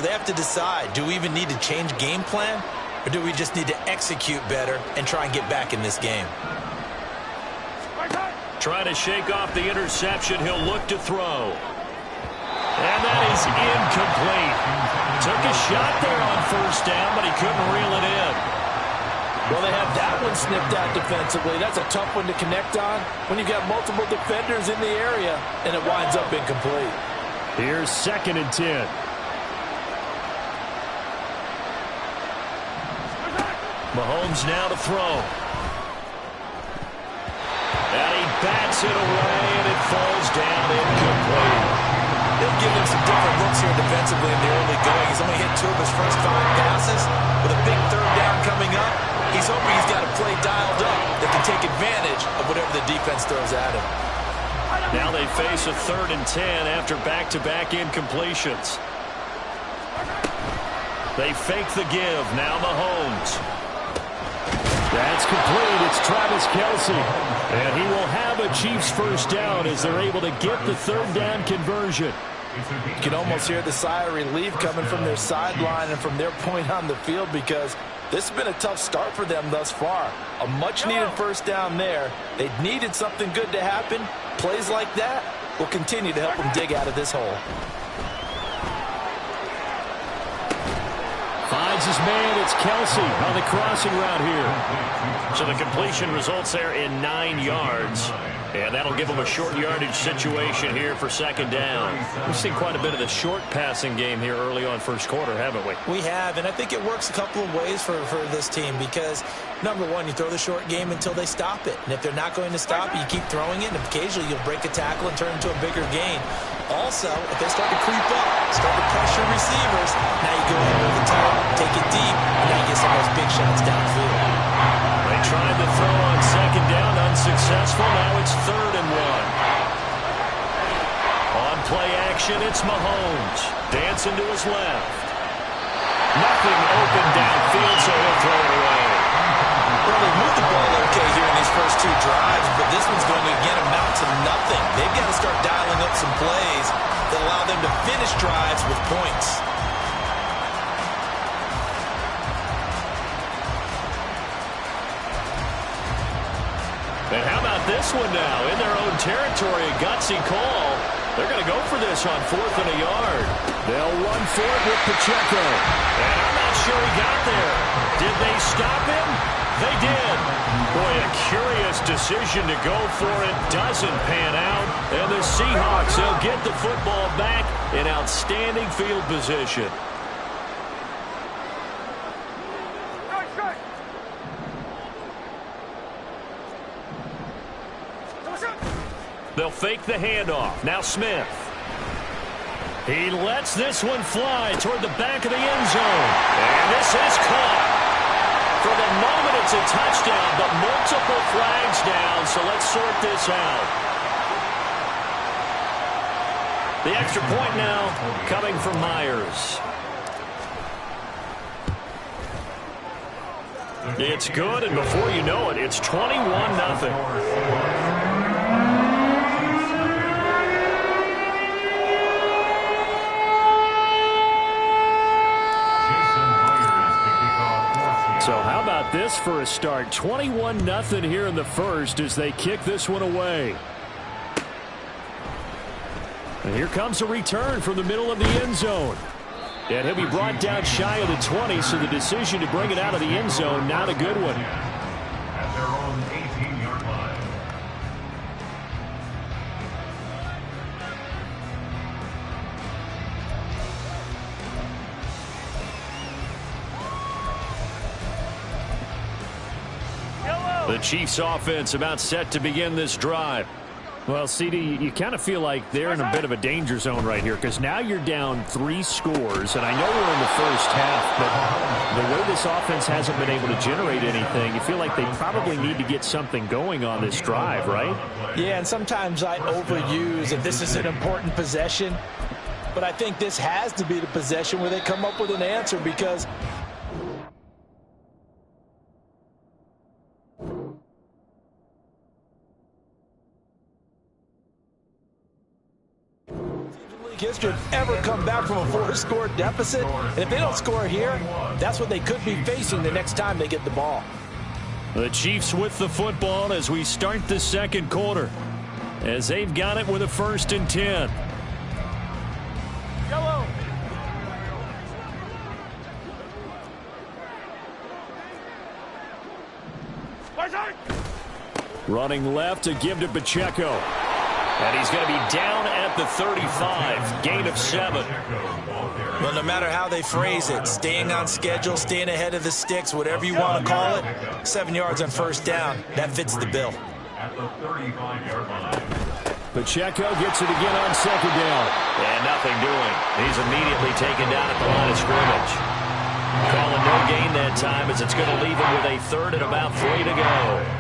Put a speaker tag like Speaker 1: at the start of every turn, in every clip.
Speaker 1: they have to decide, do we even need to change game plan, or do we just need to execute better and try and get back in this game?
Speaker 2: Trying to shake off the interception. He'll look to throw. And that is incomplete. Took a shot there on first down, but he couldn't reel it in.
Speaker 3: Well, they have that one snipped out defensively. That's a tough one to connect on when you've got multiple defenders in the area, and it winds up incomplete.
Speaker 2: Here's 2nd and 10. Mahomes now to throw. And he bats it away, and it falls down incomplete.
Speaker 1: They've given him some different looks here defensively in the early going. He's only hit 2 of his first 5 passes. With a big 3rd down coming up, he's hoping he's got a play dialed up that can take advantage of whatever the defense throws at him.
Speaker 2: Now they face a 3rd and 10 after back-to-back incompletions. They fake the give. Now Mahomes. That's complete. It's Travis Kelce. And he will have a Chiefs first down as they're able to get the 3rd down conversion.
Speaker 3: You can almost hear the sigh of relief coming from their sideline and from their point on the field, because this has been a tough start for them thus far. A much-needed first down there. They needed something good to happen. Plays like that will continue to help them dig out of this hole.
Speaker 2: Finds his man. It's Kelce on the crossing route here. So the completion results there in 9 yards. And that'll give them a short yardage situation here for 2nd down. We've seen quite a bit of the short passing game here early on first quarter, haven't we?
Speaker 1: We have, and I think it works a couple of ways for this team because, number one, you throw the short game until they stop it. And if they're not going to stop it, you keep throwing it, and occasionally you'll break a tackle and turn it into a bigger gain. Also, if they start to creep up, start to pressure receivers, now you go in over the top, take it deep, and now you get some of those big shots downfield.
Speaker 2: They tried to throw on 2nd down, unsuccessful. Now it's 3rd and 1. On play action, it's Mahomes. Dancing to his left. Nothing open downfield, so he'll throw it away.
Speaker 1: Well, they moved the ball okay here in these first 2 drives, but this one's going to again amount to nothing. They've got to start dialing up some plays that allow them to finish drives with points.
Speaker 2: And how about this one now? In their own territory, a gutsy call. They're going to go for this on 4th and a yard. They'll run for it with Pacheco. And I'm not sure he got there. Did they stop him? They did. Boy, a curious decision to go for it. Doesn't pan out. And the Seahawks, they'll get the football back in outstanding field position. They'll fake the handoff. Now Smith. He lets this one fly toward the back of the end zone. And this is caught. For the moment, it's a touchdown, but multiple flags down, so let's sort this out. The extra point now coming from Myers. It's good, and before you know it, it's 21-0. So how about this for a start? 21-0 here in the first as they kick this one away. And here comes a return from the middle of the end zone. And he'll be brought down shy of the 20, so the decision to bring it out of the end zone, not a good one.
Speaker 4: At their own 18-yard line.
Speaker 2: The Chiefs offense about set to begin this drive. Well, CD, you kind of feel like they're in a bit of a danger zone right here because now you're down 3 scores, and I know we're in the first half, but the way this offense hasn't been able to generate anything, you feel like they probably need to get something going on this drive, right?
Speaker 3: Yeah, and sometimes I overuse if this is an important possession, but I think this has to be the possession where they come up with an answer because history have ever come back from a 4-score deficit. And if they don't score here, that's what they could be facing the next time they get the ball.
Speaker 2: The Chiefs with the football as we start the second quarter, as they've got it with a 1st and 10.
Speaker 3: Yellow.
Speaker 2: Running left to give to Pacheco. And he's going to be down at the 35. Gain of 7.
Speaker 1: Well, no matter how they phrase it, staying on schedule, staying ahead of the sticks, whatever you want to call it, 7 yards on 1st down, that fits the bill.
Speaker 4: At the 35-yard line.
Speaker 2: Pacheco gets it again on 2nd down.
Speaker 5: And nothing doing. He's immediately taken down at the line of scrimmage. Calling no gain that time as it's going to leave him with a 3rd and about 3 to go.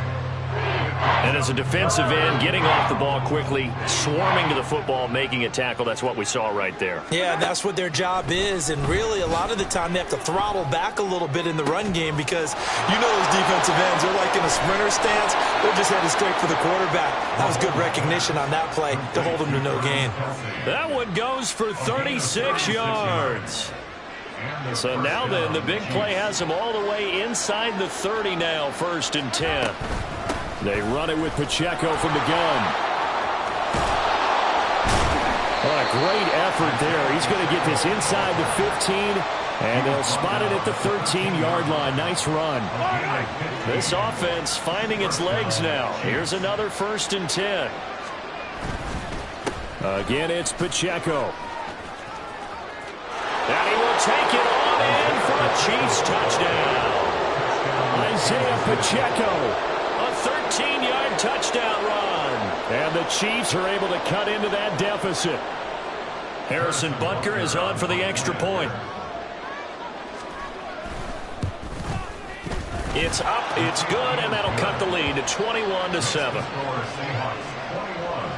Speaker 5: And as a defensive end, getting off the ball quickly, swarming to the football, making a tackle, that's what we saw right there.
Speaker 1: Yeah, that's what their job is, and really a lot of the time they have to throttle back a little bit in the run game because you know those defensive ends, they're like in a sprinter stance, they're just headed straight for the quarterback. That was good recognition on that play to hold them to no gain.
Speaker 2: That one goes for 36 yards. So now then, the big play has them all the way inside the 30 now, 1st and 10. They run it with Pacheco from the gun. Oh, a great effort there. He's going to get this inside the 15, and they'll spot it at the 13-yard line. Nice run. This offense finding its legs now. Here's another 1st and 10. Again, it's Pacheco. And he will take it on in for a Chiefs touchdown. Isaiah Pacheco. A 13-yard touchdown run. And the Chiefs are able to cut into that deficit. Harrison Butker is on for the extra point. It's up, it's good, and that'll cut the lead to 21-7.
Speaker 4: Seahawks 21,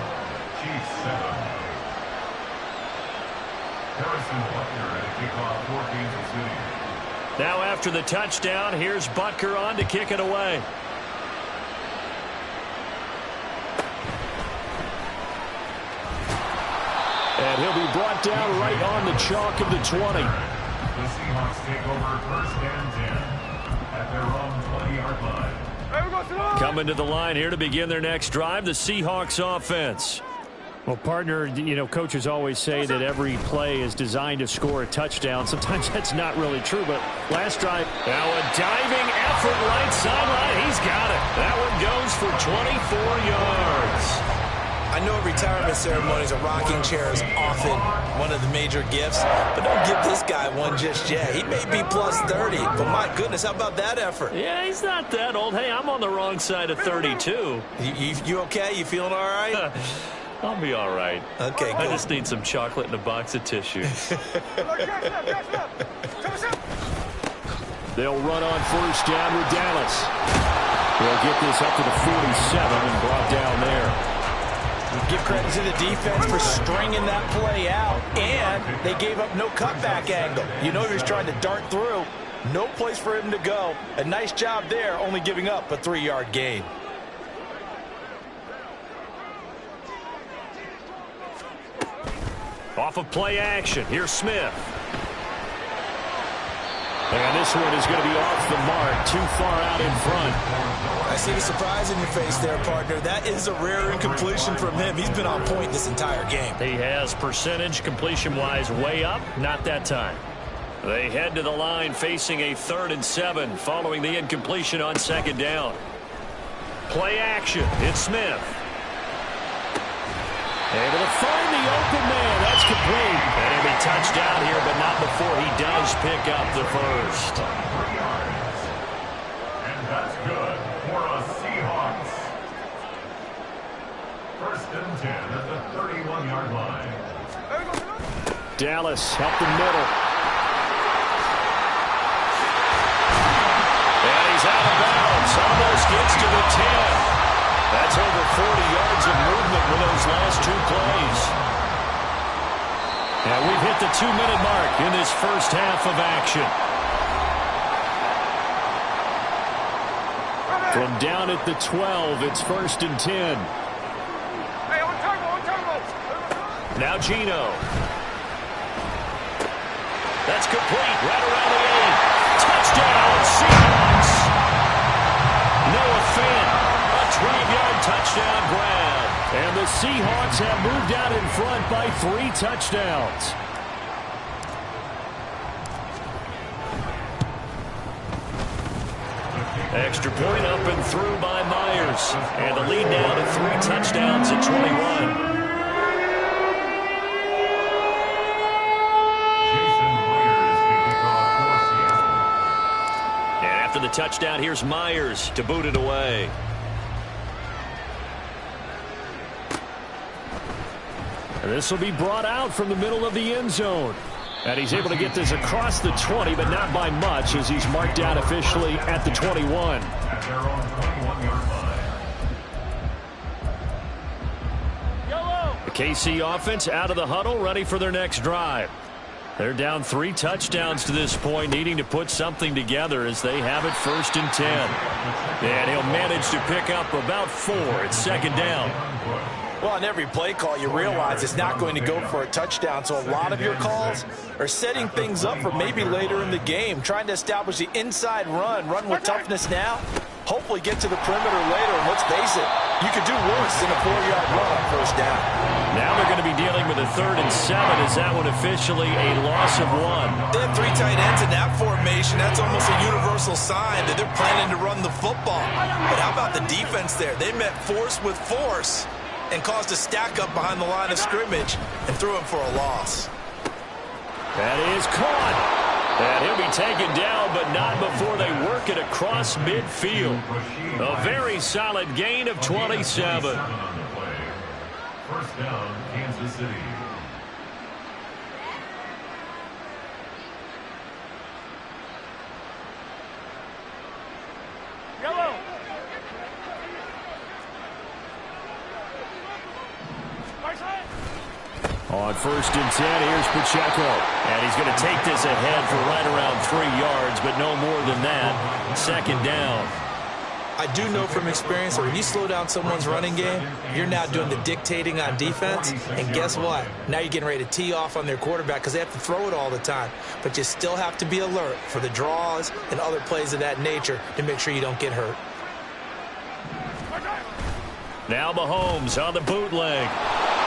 Speaker 4: Chiefs 7. Harrison Butker at a kickoff for Kansas City.
Speaker 2: Now after the touchdown, here's Butker on to kick it away. And he'll be brought down right on the chalk of the 20.
Speaker 4: The Seahawks take over 1st and 10 at their own 20-yard line.
Speaker 2: Coming to the line here to begin their next drive, the Seahawks offense. Well, partner, you know, coaches always say that every play is designed to score a touchdown. Sometimes that's not really true, but last drive. Now a diving effort right sideline. He's got it. That one goes for 24 yards.
Speaker 1: I know retirement ceremonies, a rocking chair is often one of the major gifts, but don't give this guy one just yet. He may be plus 30, but my goodness, how about that effort?
Speaker 2: Yeah, he's not that old. Hey, I'm on the wrong side of 32.
Speaker 1: You okay? You feeling all right?
Speaker 2: I'll be all right.
Speaker 1: Okay,
Speaker 2: I
Speaker 1: good.
Speaker 2: just need some chocolate and a box of tissue. They'll run on 1st down with Dallas. They'll get this up to the 47 and brought down there.
Speaker 3: Give credit to the defense for stringing that play out, and they gave up no cutback angle. You know he was trying to dart through. No place for him to go. A nice job there, only giving up a 3-yard gain.
Speaker 2: Off of play action, here's Smith. And this one is going to be off the mark, too far out in front.
Speaker 1: I see the surprise in your face there, partner. That is a rare incompletion from him. He's been on point this entire game.
Speaker 2: He has percentage completion-wise way up, not that time. They head to the line facing a 3rd and 7 following the incompletion on 2nd down. Play action, it's Smith. Able to find the open man. That's complete. And he'll be touched down here, but not before he does pick up the 1st.
Speaker 4: 3 yards. And that's good for a Seahawks. 1st and 10 at the 31-yard line.
Speaker 2: Dallas up the middle. And he's out of bounds. Almost gets to the 10. That's over 40 yards of movement with those last 2 plays. And we've hit the 2-minute mark in this first half of action. From down at the 12, it's 1st and 10. Now Gino. That's complete right around the 8. Touchdown, Seahawks. Noah Fant, a 12-yard touchdown grab. And the Seahawks have moved out in front by 3 touchdowns. Extra point up and through by Myers. And the lead now to 3 touchdowns at 21. After the touchdown, here's Myers to boot it away. And this will be brought out from the middle of the end zone. And he's able to get this across the 20, but not by much, as he's marked out officially at the 21.
Speaker 4: At their own 21-yard line.
Speaker 2: The KC offense out of the huddle, ready for their next drive. They're down 3 touchdowns to this point, needing to put something together as they have it 1st and 10. And he'll manage to pick up about 4 at 2nd down.
Speaker 3: Well, on every play call, you realize it's not going to go for a touchdown, so a lot of your calls are setting things up for maybe later in the game, trying to establish the inside run with toughness now, hopefully get to the perimeter later, and let's face it, you could do worse than a 4-yard run on 1st down.
Speaker 2: Now they're going to be dealing with a 3rd and 7. Is that one officially a loss of 1?
Speaker 1: They have 3 tight ends in that formation. That's almost a universal sign that they're planning to run the football. But how about the defense there? They met force with force and caused a stack up behind the line of scrimmage and threw him for a loss.
Speaker 2: That is caught. And he'll be taken down, but not before they work it across midfield. A very solid gain of 27.
Speaker 4: 1st down, Kansas City.
Speaker 6: Yellow.
Speaker 2: On 1st and 10, here's Pacheco. And he's going to take this ahead for right around 3 yards, but no more than that. 2nd down.
Speaker 1: I do know from experience that when you slow down someone's running game, you're now doing the dictating on defense. And guess what? Now you're getting ready to tee off on their quarterback because they have to throw it all the time. But you still have to be alert for the draws and other plays of that nature to make sure you don't get hurt.
Speaker 2: Now Mahomes on the bootleg.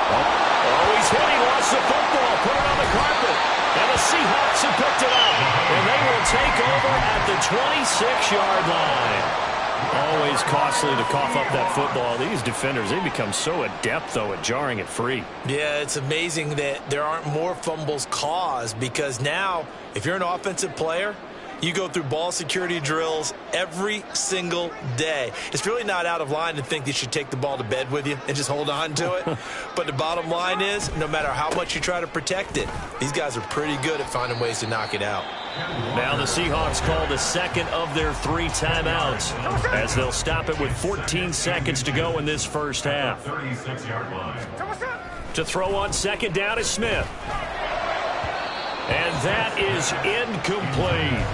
Speaker 2: Oh, he's hit. He lost the football. Put it on the carpet. And the Seahawks have picked it up. And they will take over at the 26-yard line. Always costly to cough up that football. These defenders, they become so adept, though, at jarring it free.
Speaker 1: Yeah, it's amazing that there aren't more fumbles caused because now, if you're an offensive player, you go through ball security drills every single day. It's really not out of line to think that you should take the ball to bed with you and just hold on to it. But the bottom line is, no matter how much you try to protect it, these guys are pretty good at finding ways to knock it out.
Speaker 2: Now the Seahawks call the 2nd of their 3 timeouts as they'll stop it with 14 seconds to go in this 1st half.
Speaker 4: 36-yard line.
Speaker 2: To throw on 2nd down is Smith. And that is incomplete.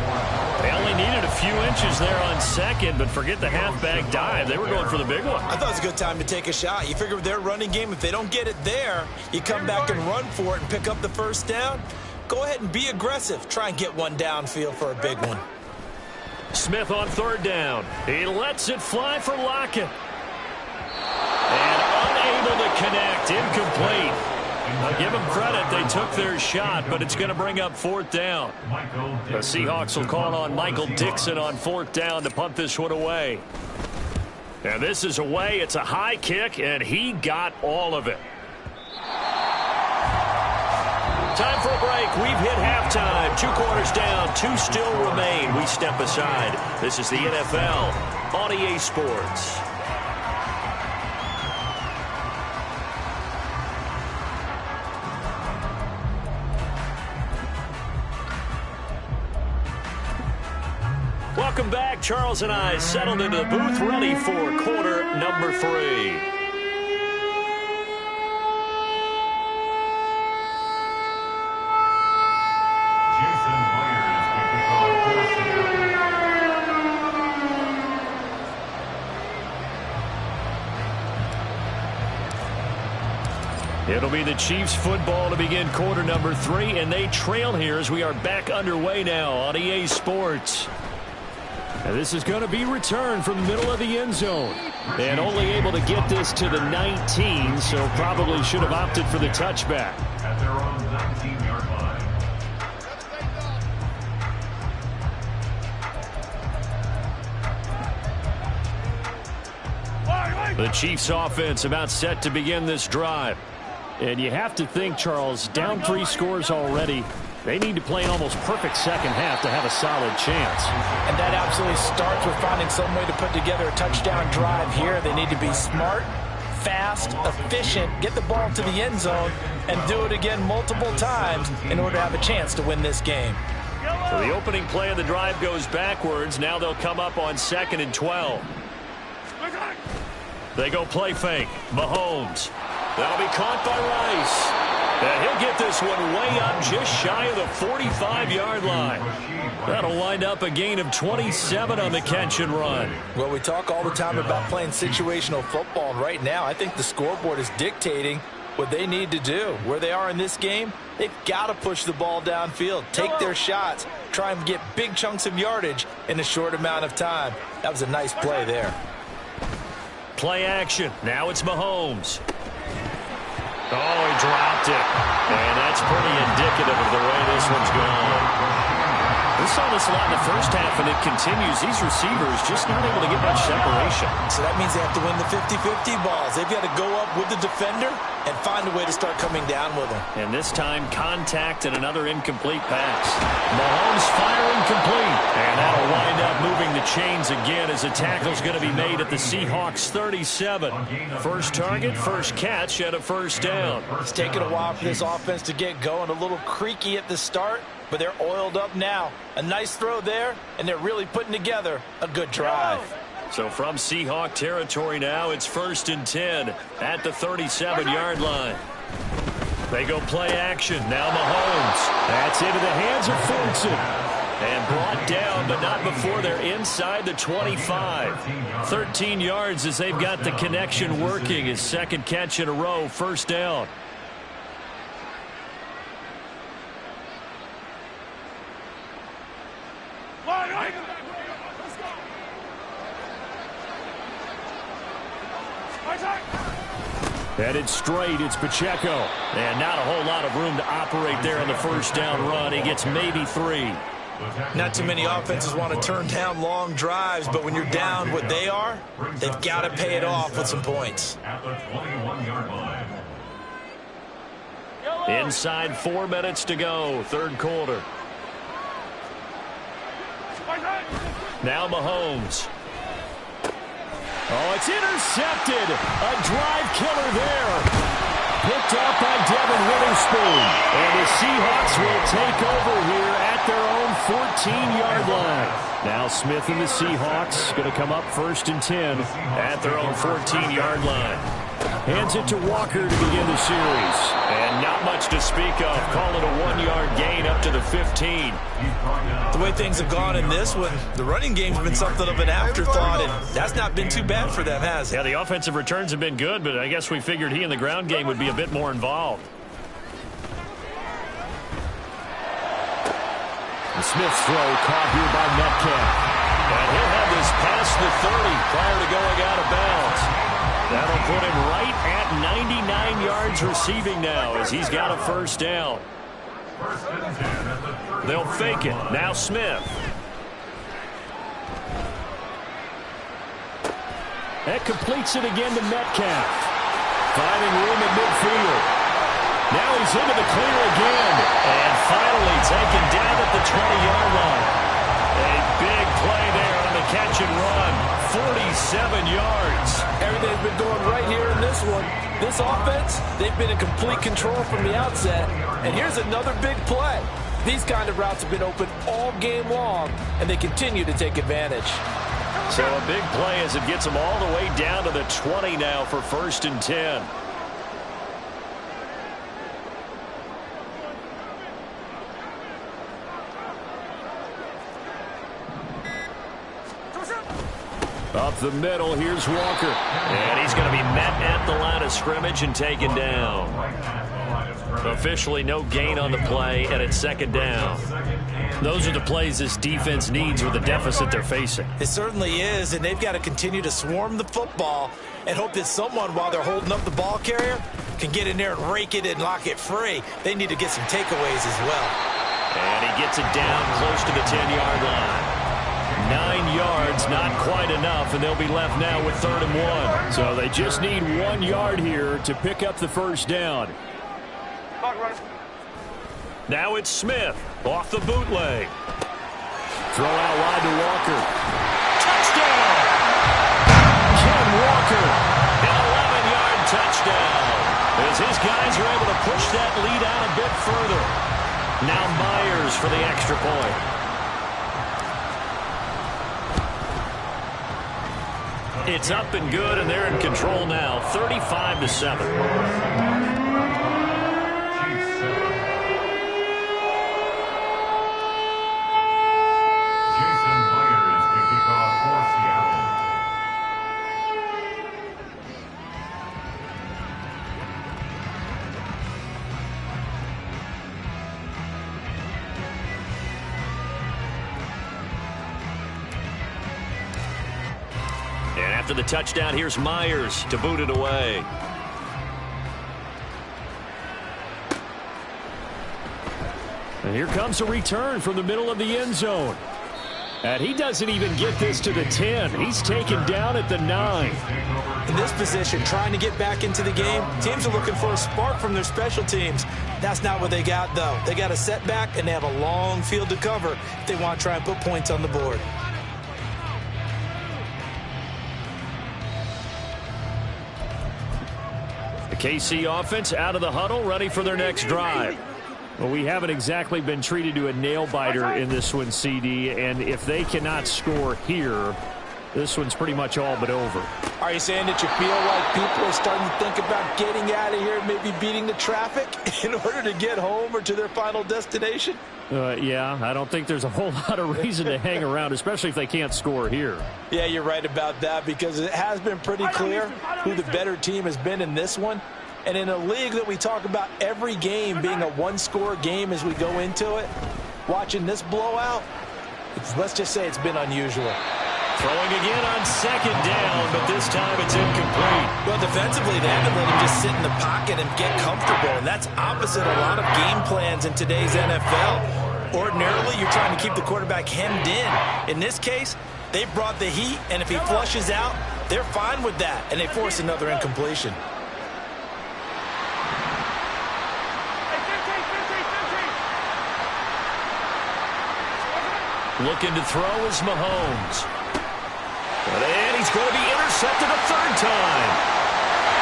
Speaker 2: They only needed a few inches there on 2nd, but forget the halfback dive. They were going for the big one.
Speaker 1: I thought it was a good time to take a shot. You figure with their running game, if they don't get it there, you come back and run for it and pick up the 1st down. Go ahead and be aggressive. Try and get one downfield for a big one.
Speaker 2: Smith on 3rd down. He lets it fly for Lockett. And unable to connect. Incomplete. I'll give them credit. They took their shot, but it's going to bring up 4th down. The Seahawks will call on Michael Dixon on 4th down to punt this one away. And this is away. It's a high kick, and he got all of it. Time for a break. We've hit halftime. 2 quarters down. 2 still remain. We step aside. This is the NFL on EA Sports. Welcome back. Charles and I settled into the booth, ready for quarter number 3. It'll be the Chiefs football to begin quarter number 3, and they trail here as we are back underway now on EA Sports. And this is going to be returned from the middle of the end zone. And only able to get this to the 19, so probably should have opted for the touchback.
Speaker 4: At their own 19-yard line.
Speaker 2: The Chiefs offense about set to begin this drive. And you have to think, Charles, down 3 scores already. They need to play an almost perfect second half to have a solid chance.
Speaker 3: And that absolutely starts with finding some way to put together a touchdown drive here. They need to be smart, fast, efficient, get the ball to the end zone, and do it again multiple times in order to have a chance to win this game.
Speaker 2: So the opening play of the drive goes backwards. Now they'll come up on 2nd and 12. They go play fake. Mahomes. That'll be caught by Rice. And he'll get this one way up just shy of the 45-yard line. That'll wind up a gain of 27 on the catch and run.
Speaker 3: Well, we talk all the time about playing situational football, and right now I think the scoreboard is dictating what they need to do. Where they are in this game, they've got to push the ball downfield, take their shots, try and get big chunks of yardage in a short amount of time. That was a nice play there.
Speaker 2: Play action. Now it's Mahomes. Oh, he dropped it. And that's pretty indicative of the way this one's gone. We saw this a lot in the first half, and it continues. These receivers just not able to get much separation.
Speaker 1: So that means they have to win the 50-50 balls. They've got to go up with the defender and find a way to start coming down with them.
Speaker 2: And this time, contact and another incomplete pass. Mahomes firing complete. And that'll wind up moving the chains again as a tackle's going to be made at the Seahawks 37. First target, first catch, and a first down.
Speaker 3: It's taken a while for this offense to get going. A little creaky at the start, but they're oiled up now. A nice throw there, and they're really putting together a good drive.
Speaker 2: So from Seahawk territory now, it's 1st and 10 at the 37-yard line. They go play action. Now Mahomes. That's into the hands of Fortson. And brought down, but not before they're inside the 25. 13 yards as they've got the connection working. His second catch in a row, first down. Headed straight, it's Pacheco. And not a whole lot of room to operate there on the first down run. He gets maybe 3.
Speaker 1: Not too many offenses want to turn down long drives, but when you're down what they are, they've got to pay it off with some points.
Speaker 4: At the 21-yard line.
Speaker 2: Inside 4 minutes to go, third quarter. Now Mahomes. Oh, it's intercepted. A drive killer there. Picked up by Devin Witherspoon. And the Seahawks will take over here at their own 14-yard line. Now Smith and the Seahawks going to come up 1st and 10 at their own 14-yard line. Hands it to Walker to begin the series. And not much to speak of. Call it a 1-yard gain up to the 15.
Speaker 1: The way things have gone in this one, the running game's been something of an afterthought, and that's not been too bad for them, has it?
Speaker 2: Yeah, the offensive returns have been good, but I guess we figured he in the ground game would be a bit more involved. The Smith's throw caught here by Metcalf. And he'll have this past the 30 prior to going out of bounds. That'll put him right at 99 yards receiving now as he's got a first down. They'll fake it. Now Smith. That completes it again to Metcalf. Finding room at midfield. Now he's into the clear again. And finally taken down at the 20-yard line. A big play there on the catch and run. 47 yards.
Speaker 3: Everything's been going right here in this one. This offense, they've been in complete control from the outset. And here's another big play. These kind of routes have been open all game long, and they continue to take advantage.
Speaker 2: So a big play as it gets them all the way down to the 20 now for 1st and 10. Up the middle, here's Walker.
Speaker 5: And he's going to be met at the line of scrimmage and taken down. Officially no gain on the play, and it's second down.
Speaker 2: Those are the plays this defense needs with the deficit they're facing.
Speaker 1: It certainly is, and they've got to continue to swarm the football and hope that someone, while they're holding up the ball carrier, can get in there and rake it and lock it free. They need to get some takeaways as well.
Speaker 5: And he gets it down close to the 10-yard line. 9 yards, not quite enough, and they'll be left now with 3rd and 1.
Speaker 2: So they just need 1 yard here to pick up the first down.
Speaker 5: Now it's Smith off the bootleg.
Speaker 2: Throw out wide to Walker.
Speaker 5: Touchdown! Ken Walker, an 11-yard touchdown. As his guys are able to push that lead out a bit further. Now Myers for the extra point. It's up and good, and they're in control now, 35-7. After the touchdown, here's Myers to boot it away.
Speaker 2: And here comes a return from the middle of the end zone. And he doesn't even get this to the 10. He's taken down at the 9.
Speaker 1: In this position, trying to get back into the game, teams are looking for a spark from their special teams. That's not what they got, though. They got a setback, and they have a long field to cover if they want to try and put points on the board.
Speaker 5: KC offense out of the huddle, ready for their next drive.
Speaker 2: Well, we haven't exactly been treated to a nail-biter in this one, CD, and if they cannot score here, this one's pretty much all but over.
Speaker 1: Are you saying that you feel like people are starting to think about getting out of here, maybe beating the traffic in order to get home or to their final destination?
Speaker 2: Yeah, I don't think there's a whole lot of reason to hang around, especially if they can't score here.
Speaker 1: Yeah, you're right about that, because it has been pretty clear who the better team has been in this one. And in a league that we talk about every game being a one-score game as we go into it, watching this blowout, let's just say it's been unusual.
Speaker 5: Throwing again on second down, but this time it's incomplete.
Speaker 1: Well, defensively, they haven't let him just sit in the pocket and get comfortable, and that's opposite a lot of game plans in today's NFL. Ordinarily, you're trying to keep the quarterback hemmed in. In this case, they brought the heat, and if he flushes out, they're fine with that, and they force another incompletion.
Speaker 5: Looking to throw is Mahomes. And he's going to be intercepted a third time.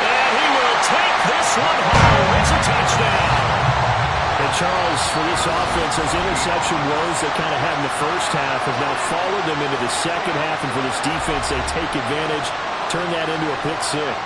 Speaker 5: And he will take this one home. It's a touchdown.
Speaker 2: And Charles, for this offense, those interception woes they kind of had in the first half have now followed them into the second half. And for this defense, they take advantage, turn that into a pick six.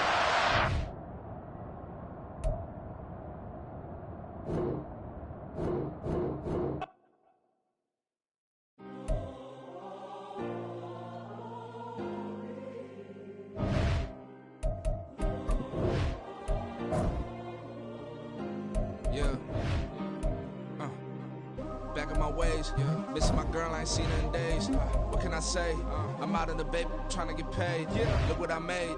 Speaker 6: Missing my girl, I ain't seen her in days. What can I say? I'm out in the baby, trying to get paid. Look what I made.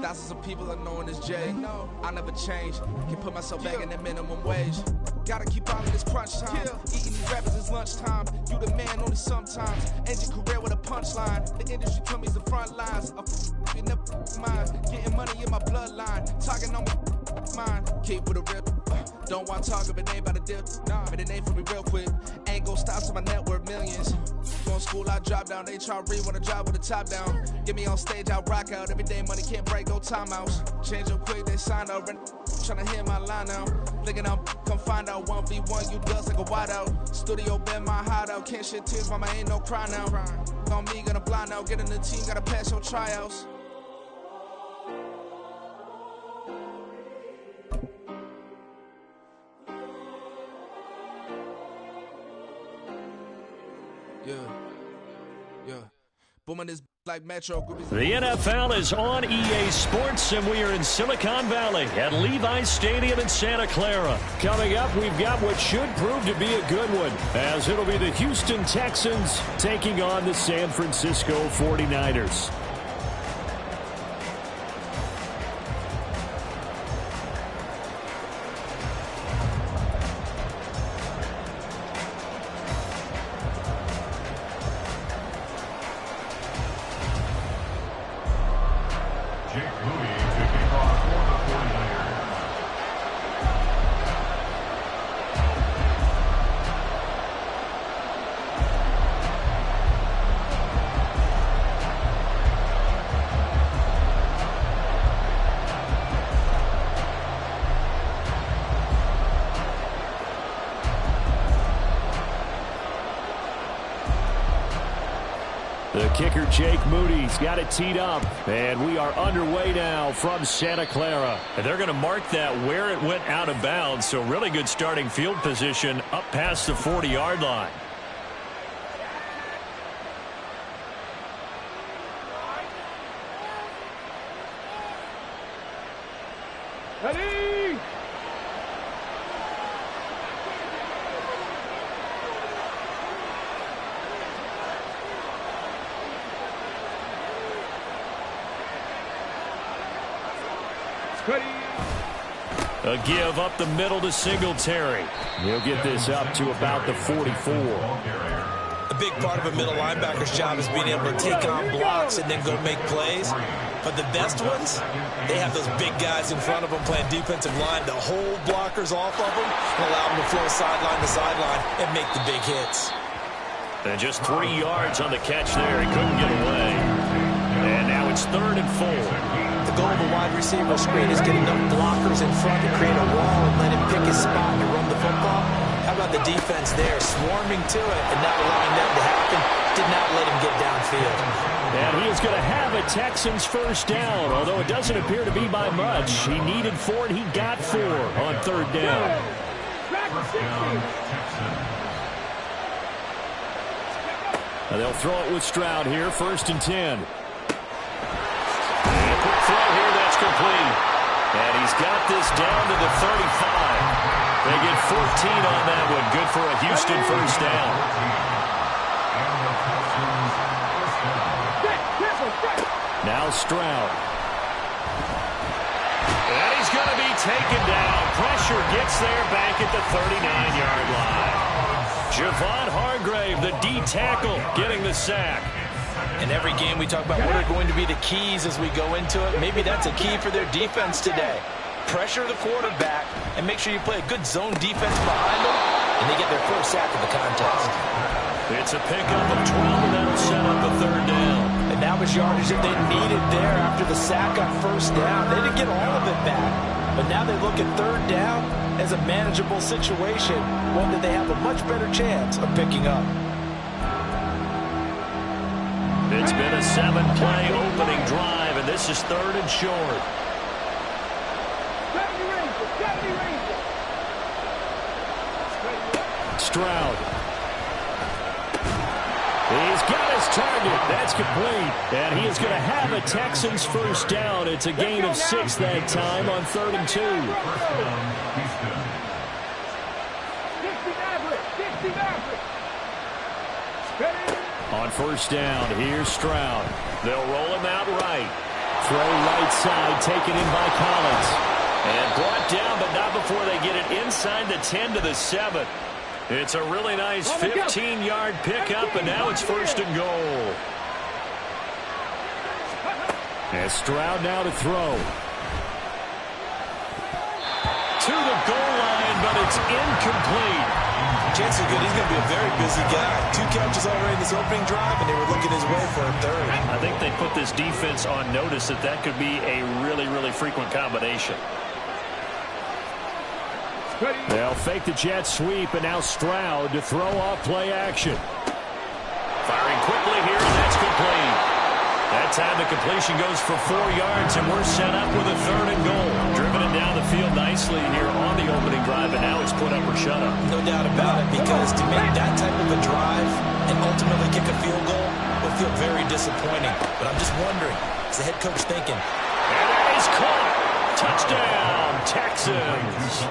Speaker 6: Thousands of people are knowing this Jay. I never change. Can put myself back in that minimum wage. Gotta keep on in this crunch time. Eating these rappers is lunchtime. You the man only sometimes. End your career with a punchline. The industry told me the front lines. You never mind. Getting money in my bloodline. Talking on mine. Keep with a rip. Don't want to talk if it ain't about a dip. But it ain't for me real quick. Ain't gon' stop till my net worth millions. Going school, I drop down. They try to read when I drive with the top down. Get me on stage, I rock out. Every day money can't break, no timeouts. Change up quick, they sign up. Tryna hear my line now. Thinking I'm come find out 1v1, you dust like a wideout. Studio been my hideout. Can't shed tears, mama, ain't no cry now. On me, gonna blind out. Get in the team, gotta pass your tryouts. Yeah. Booming this like Metro.
Speaker 2: The NFL is on EA Sports, and we are in Silicon Valley at Levi's Stadium in Santa Clara. Coming up, we've got what should prove to be a good one, as it'll be the Houston Texans taking on the San Francisco 49ers. The kicker, Jake Moody's got it teed up, and we are underway now from Santa Clara. And they're going to mark that where it went out of bounds, so really good starting field position up past the 40-yard line.
Speaker 7: Ready?
Speaker 2: A give up the middle to Singletary. He'll get this up to about the 44.
Speaker 1: A big part of a middle linebacker's job is being able to take on blocks and then go make plays. But the best ones, they have those big guys in front of them playing defensive line to hold blockers off of them and allow them to flow sideline to sideline and make the big hits.
Speaker 2: And just 3 yards on the catch there. He couldn't get away. And now it's 3rd and 4.
Speaker 1: The goal of a wide receiver screen is get enough blockers in front to create a wall and let him pick his spot to run the football. How about the defense there, swarming to it and not allowing that to happen? Did not let him get downfield.
Speaker 2: And he is going to have a Texans first down, although it doesn't appear to be by much. He needed 4, and he got 4 on 3rd down. Now they'll throw it with Stroud here, 1st and 10. Throw here, that's complete. And he's got this down to the 35. They get 14 on that one. Good for a Houston first down. Now Stroud. And he's going to be taken down. Pressure gets there back at the 39-yard line. Javon Hargrave, the D tackle, getting the sack.
Speaker 3: In every game, we talk about what are going to be the keys as we go into it. Maybe that's a key for their defense today. Pressure the quarterback and make sure you play a good zone defense behind them, and they get their first sack of the contest.
Speaker 2: It's a pickup of 12, and that'll set up a 3rd down.
Speaker 3: And that was yardage that they needed there after the sack on 1st down. They didn't get all of it back, but now they look at 3rd down as a manageable situation, one that they have a much better chance of picking up.
Speaker 2: It's been a 7-play opening drive, and this is 3rd and short. Stroud. He's got his target. That's complete. And he is going to have a Texans first down. It's a gain of 6 that time on 3rd and 2. On 1st down, here's Stroud. They'll roll him out right. Throw right side, taken in by Collins. And brought down, but not before they get it inside the 10 to the 7. It's a really nice 15-yard pickup, and now it's 1st and goal. And Stroud now to throw. To the goal line, but it's incomplete.
Speaker 1: Chances are good he's going to be a very busy guy. 2 catches already in this opening drive, and they were looking his way for a 3rd.
Speaker 2: I think they put this defense on notice that that could be a really, really frequent combination. They'll fake the jet sweep, and now Stroud to throw off play action. Firing quickly here, and that's complete. That time the completion goes for 4 yards, and we're set up with a 3rd and goal. Driven it down the field nicely here on the opening drive, and now it's put up or shut up.
Speaker 1: No doubt about it, because to make that type of a drive and ultimately kick a field goal with feel very disappointing. But I'm just wondering, is the head coach thinking?
Speaker 2: And that is caught. Touchdown, Texans.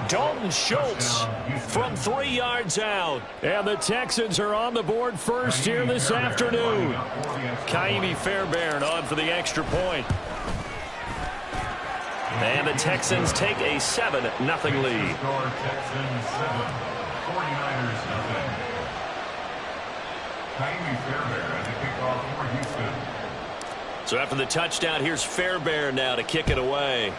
Speaker 2: Dalton Schultz from 3 yards out. And the Texans are on the board first here this afternoon. Kaimi Fairbairn on for the extra point. And the Texans take a 7-0 lead.
Speaker 4: Texans 7, 49ers 0. Kaimi Fairbairn at the kickoff for Houston.
Speaker 2: So after the touchdown, here's Fairbairn now to kick it away.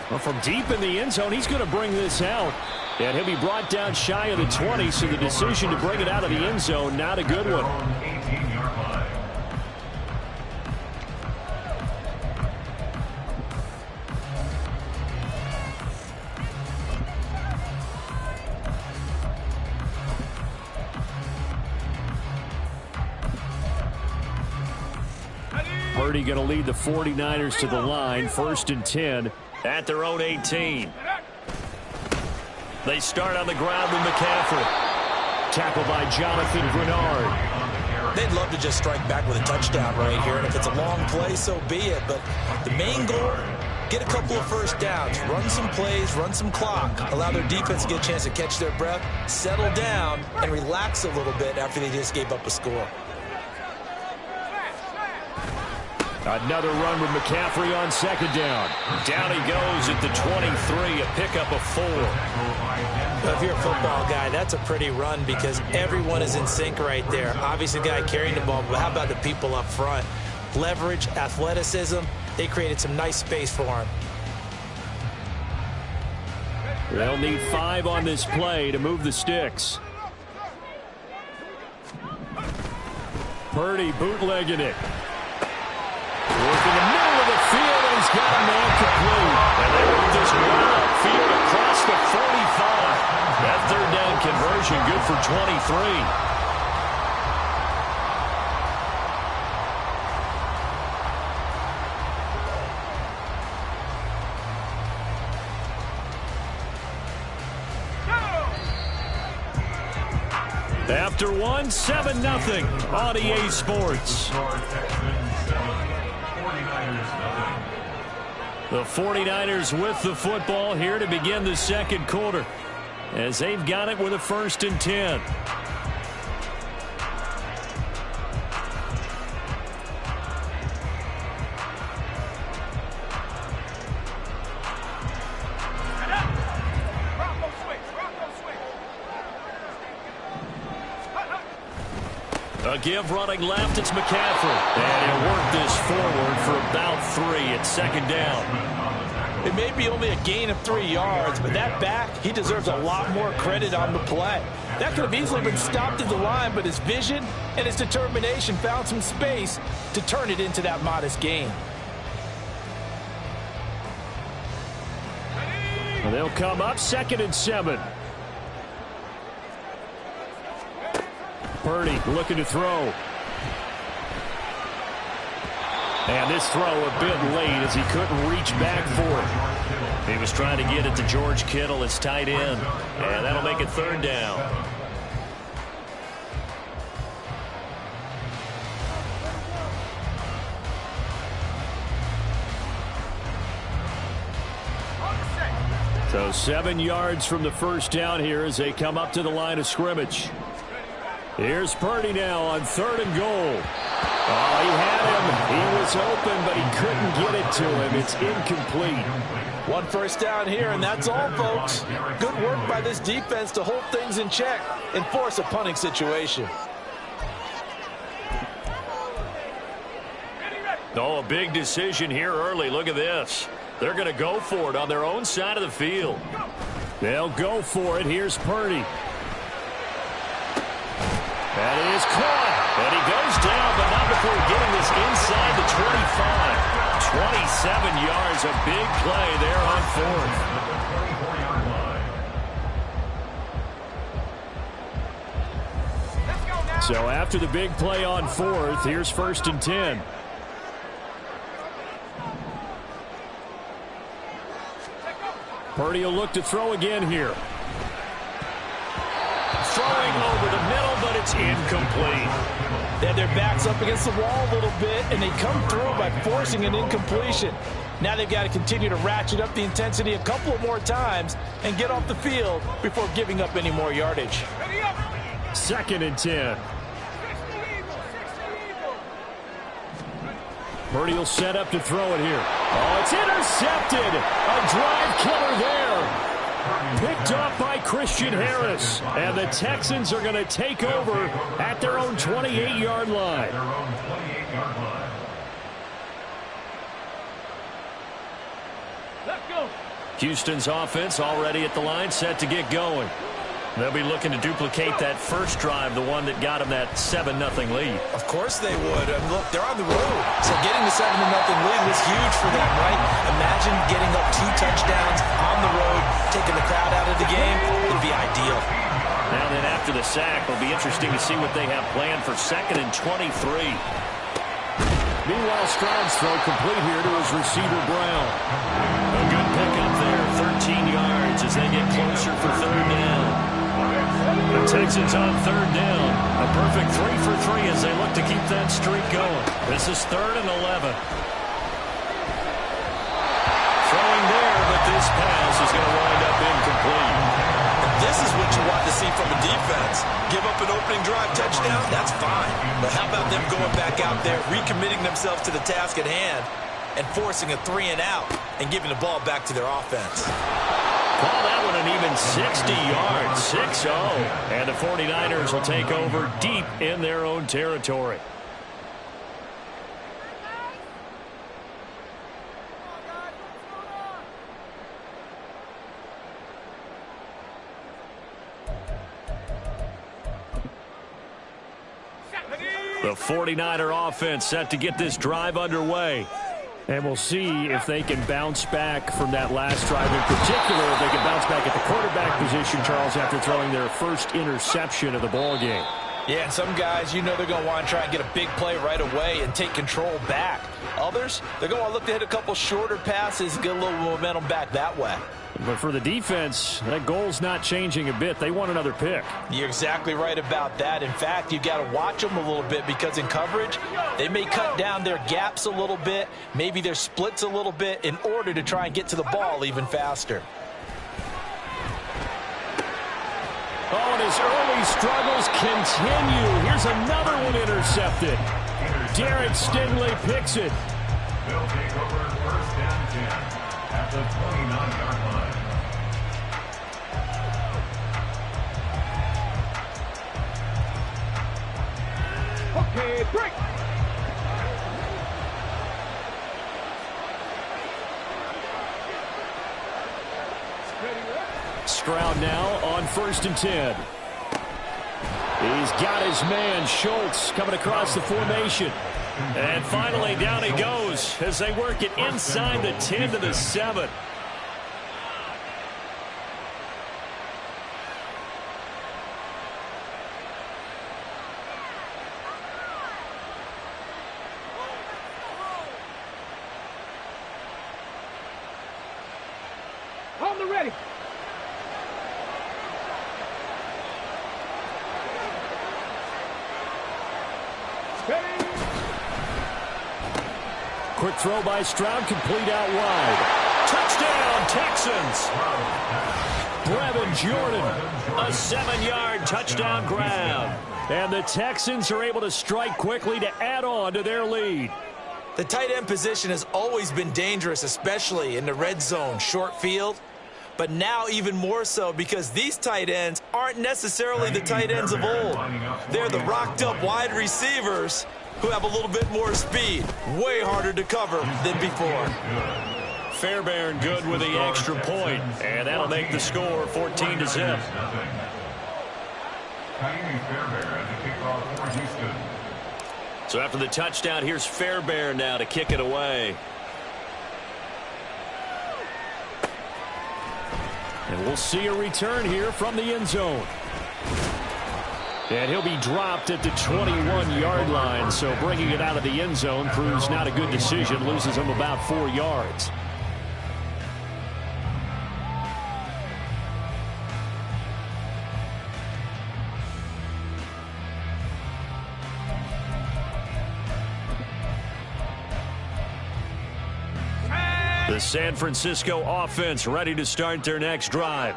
Speaker 2: Well, from deep in the end zone, he's going to bring this out. And he'll be brought down shy of the 20, so the decision to bring it out of the end zone, not a good one.
Speaker 4: 18-yard line.
Speaker 2: Purdy going to lead the 49ers to the line, 1st and 10 at their own 18. They start on the ground with McCaffrey. Tackled by Jonathan Grenard.
Speaker 1: They'd love to just strike back with a touchdown right here, and if it's a long play, so be it. But the main goal, get a couple of first downs, run some plays, run some clock, allow their defense to get a chance to catch their breath, settle down, and relax a little bit after they just gave up a score.
Speaker 2: Another run with McCaffrey on 2nd down. Down he goes at the 23, a pickup of 4.
Speaker 1: If you're a football guy, that's a pretty run because everyone is in sync right there. Obviously, the guy carrying the ball, but how about the people up front? Leverage, athleticism, they created some nice space for him.
Speaker 2: They'll need 5 on this play to move the sticks. Purdy bootlegging it. Work in the middle of the field, and he's got a man complete. And they work this well upfield across the 45. That 3rd down conversion good for 23. After 1, 7-0 on EA Sports. The 49ers with the football here to begin the 2nd quarter as they've got it with a 1st and 10. A give running left, it's McCaffrey. And he'll work this forward for about 3 at 2nd down.
Speaker 3: It may be only a gain of 3 yards, but that back, he deserves a lot more credit on the play. That could have easily been stopped at the line, but his vision and his determination found some space to turn it into that modest gain.
Speaker 2: Well, they'll come up 2nd and 7. Purdy looking to throw. And this throw a bit late as he couldn't reach back for it. He was trying to get it to George Kittle, his tight end. And that'll make it 3rd down. So 7 yards from the 1st down here as they come up to the line of scrimmage. Here's Purdy now on 3rd and goal. Oh, he had him. He was open, but he couldn't get it to him. It's incomplete.
Speaker 3: 1 first down here, and that's all, folks. Good work by this defense to hold things in check and force a punting situation.
Speaker 2: Oh, a big decision here early. Look at this. They're going to go for it on their own side of the field. They'll go for it. Here's Purdy. And he is caught. And he goes down, but not before getting this inside the 25. 27 yards, a big play there on 4th. So after the big play on 4th, here's 1st and 10. Purdy will look to throw again here. throwing over the middle, but it's incomplete.
Speaker 3: They had their backs up against the wall a little bit, and they come through by forcing an incompletion. Now they've got to continue to ratchet up the intensity a couple of more times and get off the field before giving up any more yardage.
Speaker 2: 2nd and 10. Purdy will set up to throw it here. Oh, it's intercepted. A drive killer there. Picked off by Christian Harris. And the Texans are going to take over at their own 28-yard line.
Speaker 7: Let's go.
Speaker 2: Houston's offense already at the line, set to get going. They'll be looking to duplicate that first drive, the one that got them that 7-0 lead.
Speaker 1: Of course they would. And look, they're on the road. So getting the 7-0 lead was huge for them, right? Imagine getting up 2 touchdowns on the road, taking the crowd out of the game. It'd be ideal.
Speaker 2: Now then, after the sack, it'll be interesting to see what they have planned for 2nd and 23. Meanwhile, Stroud's throw complete here to his receiver, Brown. A good pickup there, 13 yards as they get closer for 3rd down. The Texans on 3rd down. A perfect 3 for 3 as they look to keep that streak going. This is 3rd and 11. Throwing there, but this pass is going to wind up incomplete.
Speaker 1: This is what you want to see from a defense. Give up an opening drive touchdown, that's fine. But how about them going back out there, recommitting themselves to the task at hand, and forcing a 3-and-out and giving the ball back to their offense.
Speaker 2: Call that one an even 60 yards, 6-0. And the 49ers will take over deep in their own territory. The 49er offense set to get this drive underway. And we'll see if they can bounce back from that last drive. In particular, if they can bounce back at the quarterback position, Charles, after throwing their first interception of the ball game.
Speaker 3: Yeah, and some guys, you know they're going to want to try and get a big play right away and take control back. Others, they're going to want to look to hit a couple shorter passes and get a little momentum back that way.
Speaker 2: But for the defense, that goal's not changing a bit. They want another pick.
Speaker 3: You're exactly right about that. In fact, you've got to watch them a little bit because in coverage, they may cut down their gaps a little bit, maybe their splits a little bit in order to try and get to the ball even faster.
Speaker 2: Oh, and his early struggles continue. Here's another one intercepted. Derek Stingley picks it.
Speaker 4: They'll take over 1st and 10 at the 29-yard line.
Speaker 7: Okay, break.
Speaker 2: Stroud now on 1st and 10. He's got his man, Schultz, coming across the formation. And finally, down he goes as they work it inside the 10 to the 7.
Speaker 7: On the ready.
Speaker 2: Quick throw by Stroud, complete out wide. Touchdown, Texans! Brevin Jordan, a 7-yard touchdown grab. And the Texans are able to strike quickly to add on to their lead.
Speaker 1: The tight end position has always been dangerous, especially in the red zone, short field. But now even more so because these tight ends aren't necessarily the tight ends of old. They're the rocked-up wide receivers who have a little bit more speed. Way harder to cover than before.
Speaker 2: Fairbairn good with the extra point, and that'll make the score 14-0. So after the touchdown, here's Fairbairn now to kick it away. And we'll see a return here from the end zone. And he'll be dropped at the 21-yard line, so bringing it out of the end zone proves not a good decision, loses him about 4 yards. The San Francisco offense ready to start their next drive.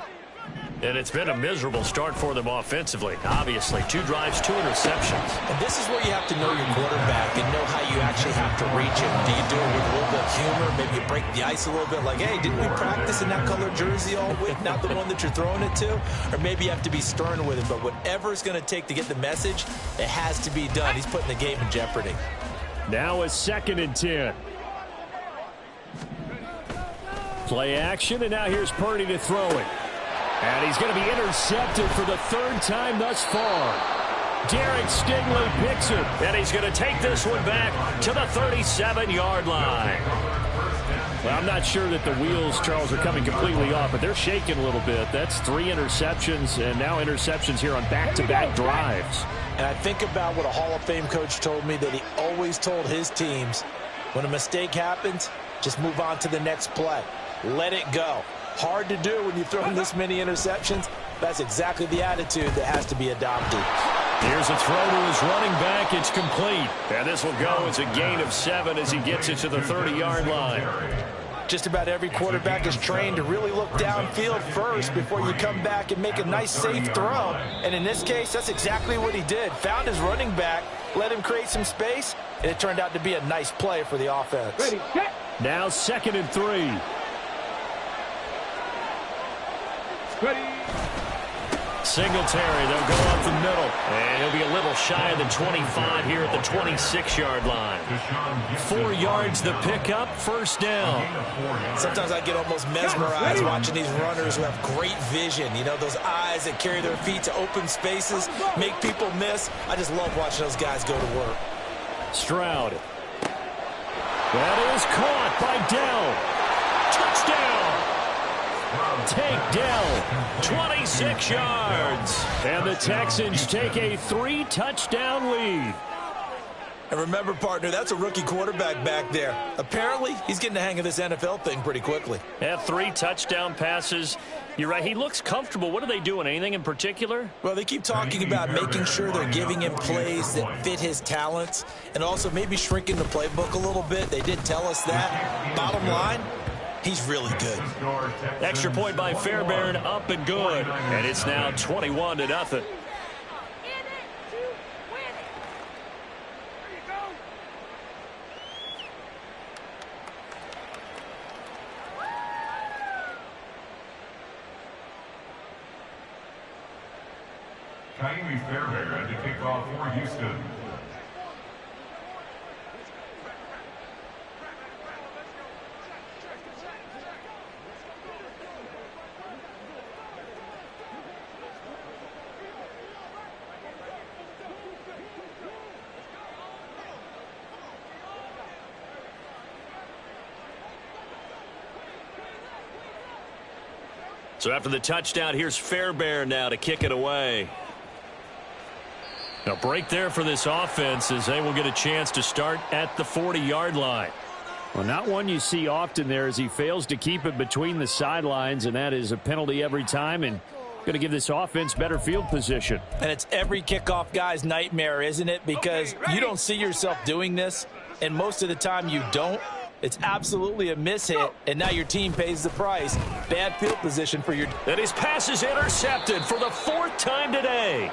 Speaker 2: And it's been a miserable start for them offensively. Obviously, 2 drives, 2 interceptions.
Speaker 1: And this is where you have to know your quarterback and know how you actually have to reach him. Do you do it with a little bit of humor? Maybe you break the ice a little bit like, hey, didn't we practice in that color jersey all week? Not the one that you're throwing it to? Or maybe you have to be stern with him. But whatever it's going to take to get the message, it has to be done. He's putting the game in jeopardy.
Speaker 2: Now a 2nd and 10. Play action, and now here's Purdy to throw it. And he's going to be intercepted for the 3rd time thus far. Derek Stingley picks it. And he's going to take this one back to the 37-yard line. Well, I'm not sure that the wheels, Charles, are coming completely off, but they're shaking a little bit. That's 3 interceptions, and now interceptions here on back-to-back drives.
Speaker 1: And I think about what a Hall of Fame coach told me, that he always told his teams, when a mistake happens, just move on to the next play. Let it go. Hard to do when you throw this many interceptions. That's exactly the attitude that has to be adopted.
Speaker 2: Here's a throw to his running back. It's complete. And this will go as a gain of 7 as he gets it to the 30-yard line.
Speaker 1: Just about every quarterback is trained to really look downfield first before you come back and make a nice, safe throw. And in this case, that's exactly what he did. Found his running back, let him create some space, and it turned out to be a nice play for the offense.
Speaker 7: Ready, set.
Speaker 2: Now 2nd and 3.
Speaker 7: Ready.
Speaker 2: Singletary, they'll go up the middle. And he'll be a little shy of the 25 here at the 26-yard line. 4 yards the pickup, 1st down.
Speaker 1: Sometimes I get almost mesmerized watching these runners who have great vision. You know, those eyes that carry their feet to open spaces, make people miss. I just love watching those guys go to work.
Speaker 2: Stroud. That is caught by Dell. Touchdown. Take down 26 yards. And the Texans take a 3-touchdown lead.
Speaker 1: And remember, partner, that's a rookie quarterback back there. Apparently, he's getting the hang of this NFL thing pretty quickly.
Speaker 2: Yeah, 3 touchdown passes. You're right, he looks comfortable. What are they doing? Anything in particular?
Speaker 1: Well, they keep talking about making sure they're giving him plays that fit his talents and also maybe shrinking the playbook a little bit. They did tell us that. Bottom line, he's really good.
Speaker 2: Extra point by Fairbairn, up and good. And it's now 21-0.
Speaker 4: Kylie Fairbairn to kick off for Houston.
Speaker 2: So after the touchdown, here's Fairbairn now to kick it away. A break there for this offense as they will get a chance to start at the 40-yard line.
Speaker 5: Well, not one you see often there as he fails to keep it between the sidelines, and that is a penalty every time and going to give this offense better field position.
Speaker 1: And it's every kickoff guy's nightmare, isn't it? Because you don't see yourself doing this, and most of the time you don't. It's absolutely a mishit, and now your team pays the price. Bad field position for your...
Speaker 2: And his pass is intercepted for the 4th time today.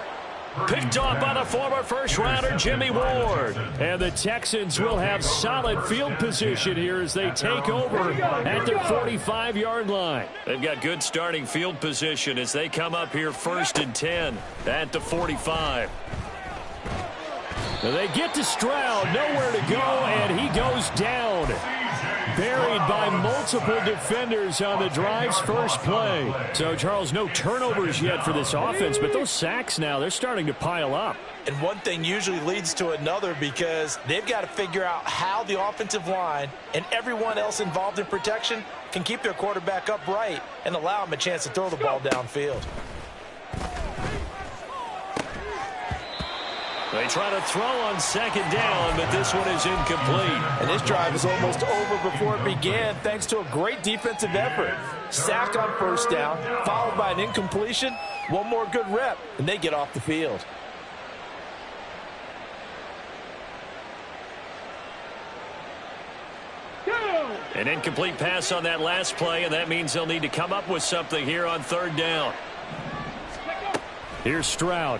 Speaker 2: Picked off by the former first-rounder Jimmy Ward.
Speaker 5: And the Texans will have solid field position here as they take over at their 45-yard line.
Speaker 2: They've got good starting field position as they come up here 1st and 10 at the 45.
Speaker 5: They get to Stroud, nowhere to go, and he goes down. Buried by multiple defenders on the drive's first play. So, Charles, no turnovers yet for this offense, but those sacks now, they're starting to pile up.
Speaker 1: And one thing usually leads to another because they've got to figure out how the offensive line and everyone else involved in protection can keep their quarterback upright and allow him a chance to throw the ball downfield.
Speaker 2: They try to throw on 2nd down, but this one is incomplete.
Speaker 1: And this drive is almost over before it began thanks to a great defensive effort. Sack on 1st down, followed by an incompletion. One more good rep, and they get off the field.
Speaker 5: An incomplete pass on that last play, and that means they'll need to come up with something here on third down. Here's Stroud.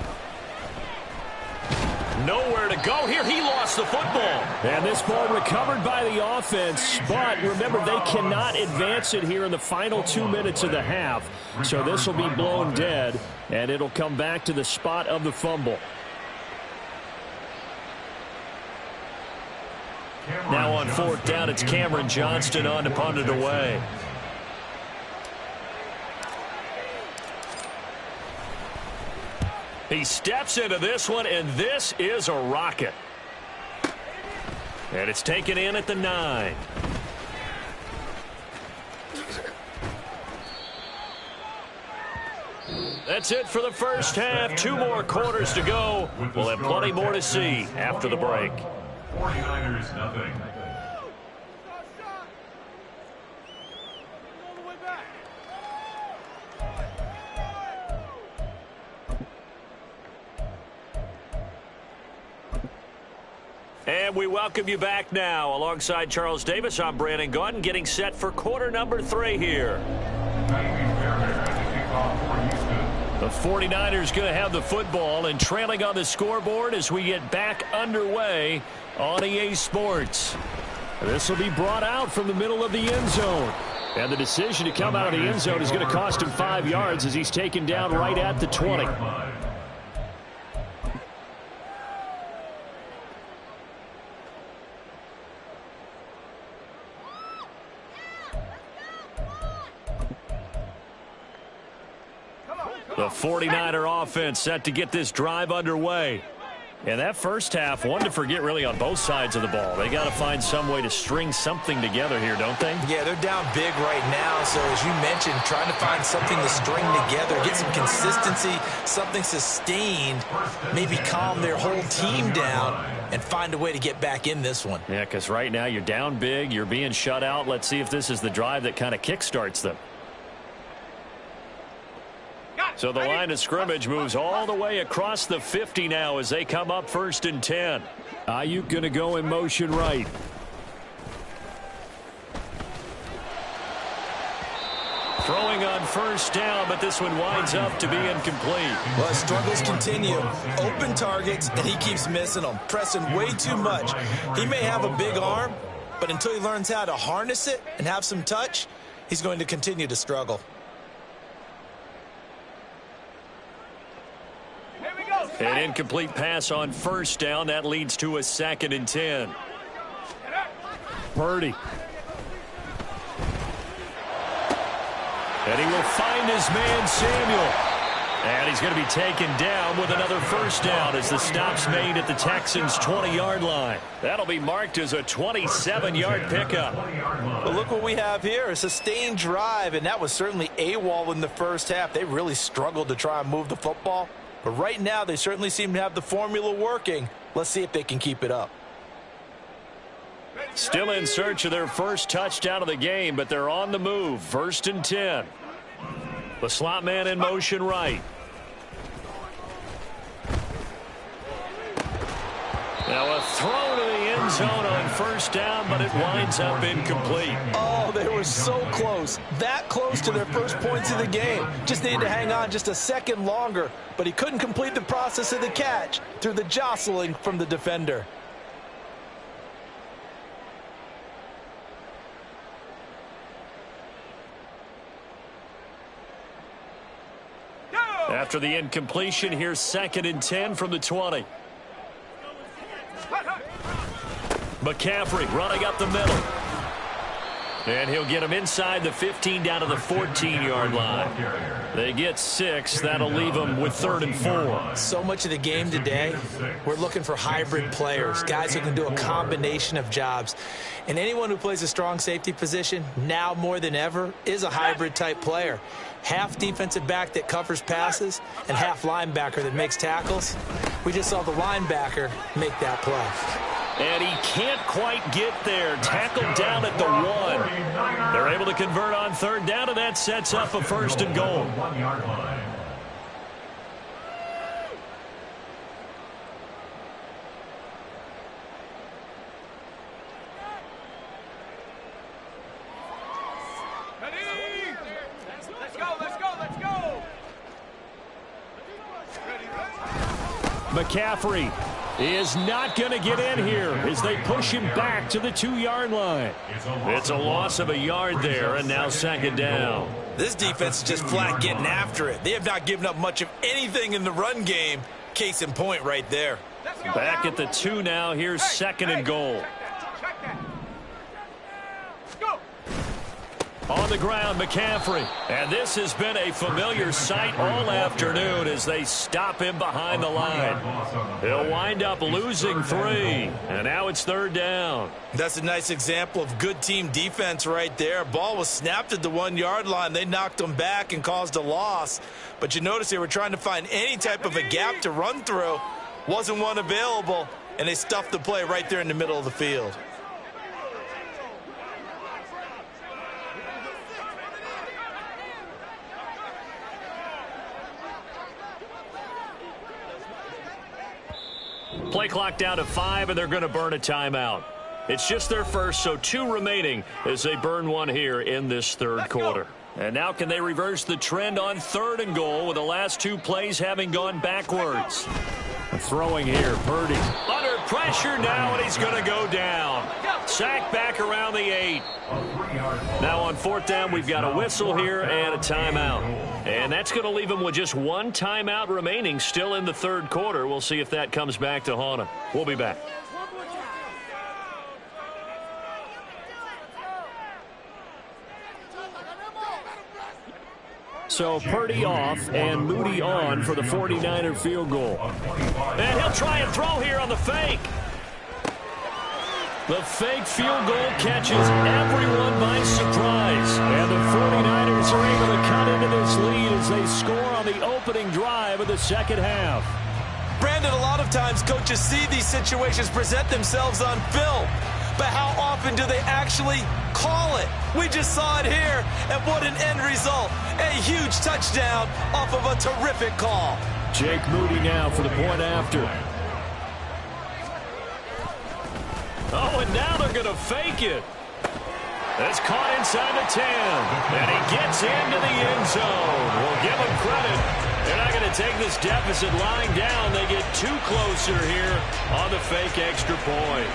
Speaker 5: Nowhere to go here. He lost the football. And this ball recovered by the offense, but remember, they cannot advance it here in the final 2 minutes of the half. So this will be blown dead, and it'll come back to the spot of the fumble. Now on fourth down, it's Cameron Johnston on to punt it away. He steps into this one, and this is a rocket. And it's taken in at the 9. That's it for the first half. 2 more quarters to go. We'll have plenty more to see after the break.
Speaker 4: 49ers nothing.
Speaker 5: And we welcome you back now. Alongside Charles Davis, I'm Brandon Gaudin, getting set for quarter number 3 here. The 49ers going to have the football and trailing on the scoreboard as we get back underway on EA Sports. This will be brought out from the middle of the end zone. And the decision to come out of the end zone is going to cost him 5 yards as he's taken down right at the 20. The 49er offense set to get this drive underway. And that first half, one to forget really on both sides of the ball. They got to find some way to string something together here, don't they?
Speaker 1: Yeah, they're down big right now. So as you mentioned, trying to find something to string together, get some consistency, something sustained, maybe calm their whole team down and find a way to get back in this one.
Speaker 5: Yeah, because right now you're down big, you're being shut out. Let's see if this is the drive that kind of kickstarts them. So the line of scrimmage moves all the way across the 50 now as they come up 1st and 10. Ayuk going to go in motion right. Throwing on 1st down, but this one winds up to be incomplete.
Speaker 1: Well, his struggles continue. Open targets, and he keeps missing them, pressing way too much. He may have a big arm, but until he learns how to harness it and have some touch, he's going to continue to struggle.
Speaker 5: An incomplete pass on 1st down. That leads to a 2nd and 10. Purdy. And he will find his man, Samuel. And he's going to be taken down with another 1st down as the stop's made at the Texans' 20-yard line. That'll be marked as a 27-yard pickup.
Speaker 3: But look what we have here, a sustained drive, and that was certainly AWOL in the first half. They really struggled to try and move the football. But right now, they certainly seem to have the formula working. Let's see if they can keep it up.
Speaker 5: Still in search of their first touchdown of the game, but they're on the move. 1st and 10. The slot man in motion right. Now a throw to the end zone on 1st down, but it winds up incomplete.
Speaker 3: Oh, they were so close. That close to their first points of the game. Just needed to hang on just a second longer, but he couldn't complete the process of the catch through the jostling from the defender.
Speaker 5: After the incompletion, here's 2nd and 10 from the 20. McCaffrey running up the middle. And he'll get him inside the 15 down to the 14-yard line. They get 6. That'll leave them with 3rd and 4.
Speaker 1: So much of the game today, we're looking for hybrid players, guys who can do a combination of jobs. And anyone who plays a strong safety position, now more than ever, is a hybrid-type player. Half defensive back that covers passes and half linebacker that makes tackles. We just saw the linebacker make that play.
Speaker 5: And he can't quite get there. Tackled down at the 1. They're able to convert on 3rd down, and that sets up a 1st and goal.
Speaker 2: McCaffrey is not going to get in here as they push him back to the 2-yard line. It's a loss of a yard there, and now second down.
Speaker 1: This defense is just flat getting after it. They have not given up much of anything in the run game. Case in point right there.
Speaker 2: Back at the 2 now. Here's second and goal. On the ground, McCaffrey. And this has been a familiar sight all afternoon as they stop him behind the line. He'll wind up losing 3. And now it's third down.
Speaker 1: That's a nice example of good team defense right there. Ball was snapped at the 1-yard line. They knocked him back and caused a loss. But you notice they were trying to find any type of a gap to run through. Wasn't one available, and they stuffed the play right there in the middle of the field.
Speaker 2: Play clock down to 5, and they're going to burn a timeout. It's just their first, so 2 remaining as they burn one here in this third quarter. And now can they reverse the trend on third and goal with the last 2 plays having gone backwards? Throwing here, Purdy. Under pressure now, and he's going to go down. Sacked back around the 8. Now on fourth down, we've got a whistle here and a timeout. And that's going to leave him with just 1 timeout remaining still in the third quarter. We'll see if that comes back to haunt him. We'll be back. So Purdy off and Moody on for the 49er field goal. And he'll try and throw here on the fake. The fake field goal catches everyone by surprise. And the 49ers are able to cut into this lead as they score on the opening drive of the second half.
Speaker 1: Brandon, a lot of times coaches see these situations present themselves on film. But how often do they actually call it? We just saw it here, and what an end result. A huge touchdown off of a terrific call.
Speaker 2: Jake Moody now for the point after. Oh, and now they're going to fake it. It's caught inside the 10, and he gets into the end zone. We'll give him credit. They're not going to take this deficit lying down. They get 2 closer here on the fake extra point.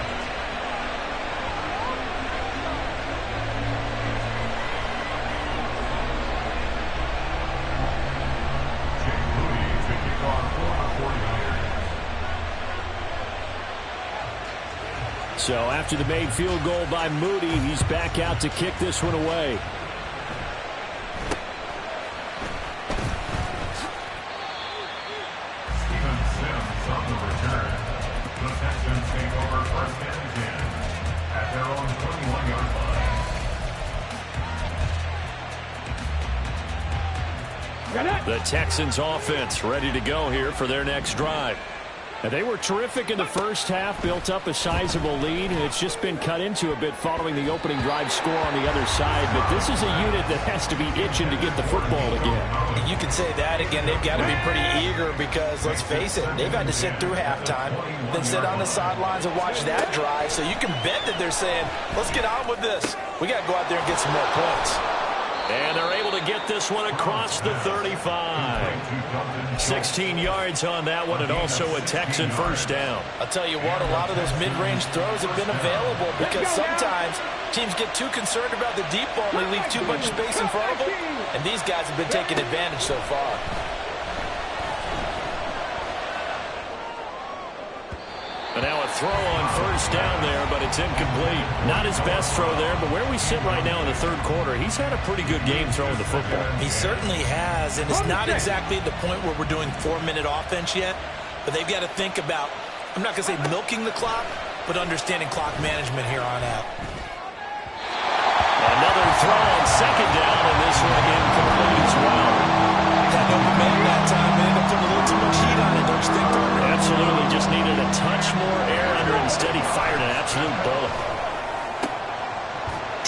Speaker 2: So after the made field goal by Moody, he's back out to kick this one away.
Speaker 4: Steven Sims on the return. The Texans take over first and 10 at their own 21-yard line.
Speaker 2: The Texans offense ready to go here for their next drive. And they were terrific in the first half, built up a sizable lead, and it's just been cut into a bit following the opening drive score on the other side. But this is a unit that has to be itching to get the football again.
Speaker 1: You can say that again. They've got to be pretty eager because, let's face it, they've had to sit through halftime, then sit on the sidelines and watch that drive. So you can bet that they're saying, let's get on with this. We got to go out there and get some more points.
Speaker 2: And they're able to get this one across the 35. 16 yards on that one, and also a Texan first down.
Speaker 1: I'll tell you what, a lot of those mid-range throws have been available because sometimes teams get too concerned about the deep ball and they leave too much space in front of them, and these guys have been taking advantage so far.
Speaker 2: And now a throw on first down there, but it's incomplete. Not his best throw there, but where we sit right now in the third quarter, he's had a pretty good game throwing the football.
Speaker 1: He certainly has, and it's not exactly at the point where we're doing 4-minute offense yet, but they've got to think about, I'm not going to say milking the clock, but understanding clock management here on out.
Speaker 2: Another throw on second down, and this one incomplete as well.
Speaker 1: Got no man that time, man. They put a little too much heat on it, don't you think, Gardner?
Speaker 2: Absolutely, just needed a touch more air under it. Instead, he fired an absolute bullet.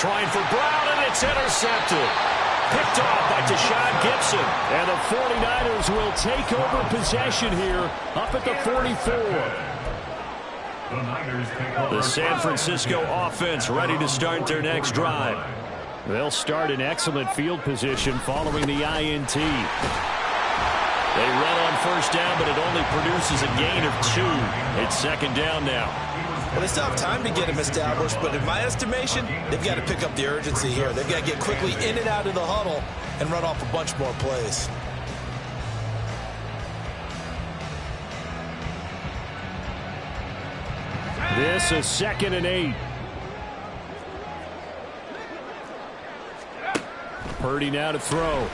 Speaker 2: Trying for Brown, and it's intercepted. Picked off by Deshaun Gibson. And the 49ers will take over possession here up at the 44. The San Francisco offense ready to start their next drive. They'll start in excellent field position following the INT. They run on
Speaker 5: first down, but it only produces a gain of 2. It's second down now.
Speaker 1: Well, they still have time to get him established, but in my estimation, they've got to pick up the urgency here. They've got to get quickly in and out of the huddle and run off a bunch more plays.
Speaker 5: This is 2nd and 8. Purdy now to throw.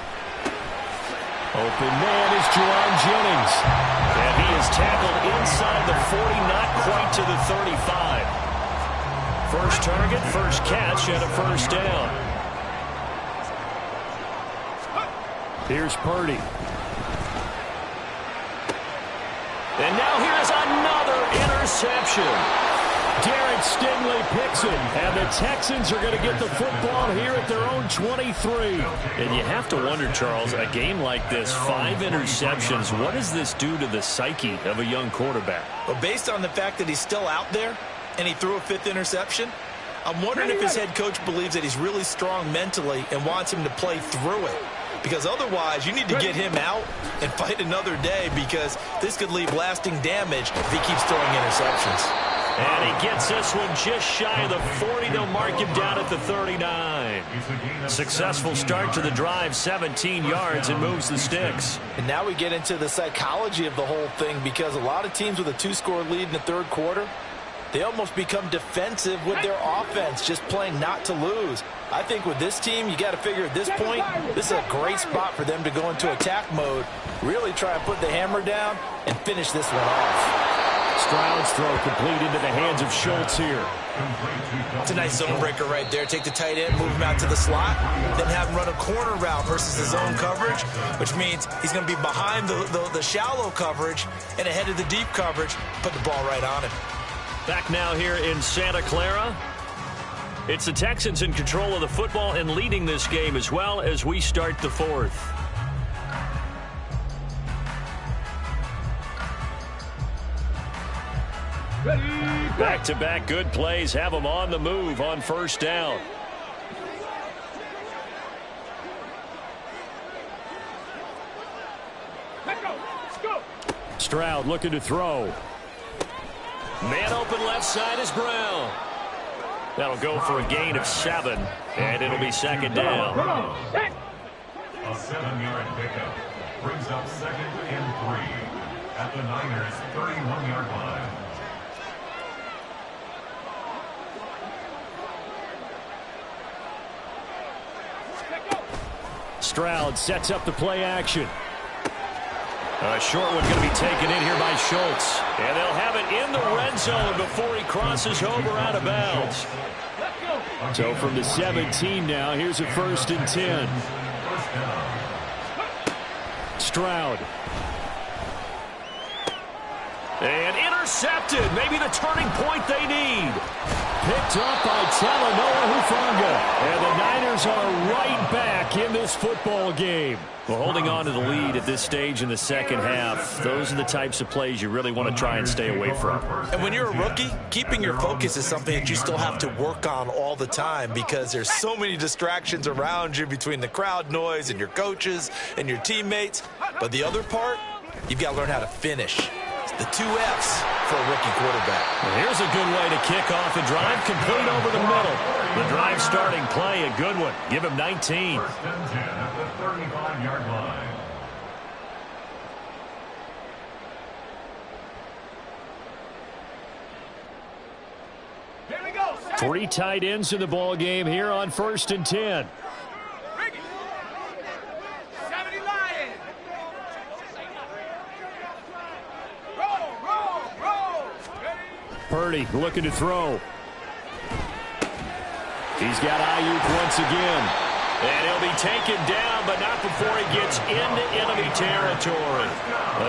Speaker 5: Open man is Jerron Jennings. And he is tackled inside the 40, not quite to the 35. First target, first catch, and a first down. Here's Purdy. And now here's another interception. Garrett Stingley picks it, and the Texans are going to get the football here at their own 23. And you have to wonder, Charles, a game like this, 5 interceptions, what does this do to the psyche of a young quarterback?
Speaker 1: Well, based on the fact that he's still out there and he threw a 5th interception, I'm wondering if his head coach believes that he's really strong mentally and wants him to play through it. Because otherwise, you need to get him out and fight another day, because this could leave lasting damage if he keeps throwing interceptions.
Speaker 5: And he gets this one just shy of the 40. They'll mark him down at the 39. Successful start to the drive, 17 yards, and moves the sticks.
Speaker 3: And now we get into the psychology of the whole thing, because a lot of teams with a 2-score lead in the third quarter, they almost become defensive with their offense, just playing not to lose. I think with this team, you got to figure at this point, this is a great spot for them to go into attack mode, really try and put the hammer down and finish this one off.
Speaker 5: Stroud's throw complete into the hands of Schultz here.
Speaker 1: It's a nice zone breaker right there. Take the tight end, move him out to the slot, then have him run a corner route versus the zone coverage, which means he's going to be behind the shallow coverage and ahead of the deep coverage. Put the ball right on him.
Speaker 5: Back now here in Santa Clara. It's the Texans in control of the football and leading this game as well as we start the 4th. Back-to-back good plays have them on the move on first down.
Speaker 7: Let's go.
Speaker 5: Stroud looking to throw. Man open left side is Brown. That'll go for a gain of 7, and it'll be second down.
Speaker 4: A 7-yard pickup brings up 2nd and 3 at the Niners' 31-yard line.
Speaker 5: Stroud sets up the play action. A short one going to be taken in here by Schultz. And they'll have it in the red zone before he crosses over out of bounds. So from the 17 now, here's a 1st and 10. Stroud. And intercepted. Maybe the turning point they need. Picked up by Talanoa Hufanga. And the Niners are right back in this football game. Well, holding on to the lead at this stage in the second half, those are the types of plays you really want to try and stay away from.
Speaker 1: And when you're a rookie, keeping your focus is something that you still have to work on all the time, because there's so many distractions around you between the crowd noise and your coaches and your teammates. But the other part, you've got to learn how to finish. It's the 2 F's for a rookie quarterback.
Speaker 5: Well, here's a good way to kick off the drive, complete over the middle. The drive starting play, a good one. Give him 19.
Speaker 4: 1st and 10 at the 35-yard line.
Speaker 7: Here we go.
Speaker 5: 3 tight ends in the ball game here on 1st and 10.
Speaker 7: Bring it. 70 Lions. Roll. Ready.
Speaker 5: Purdy looking to throw. He's got Ayuk once again. And he'll be taken down, but not before he gets into enemy territory.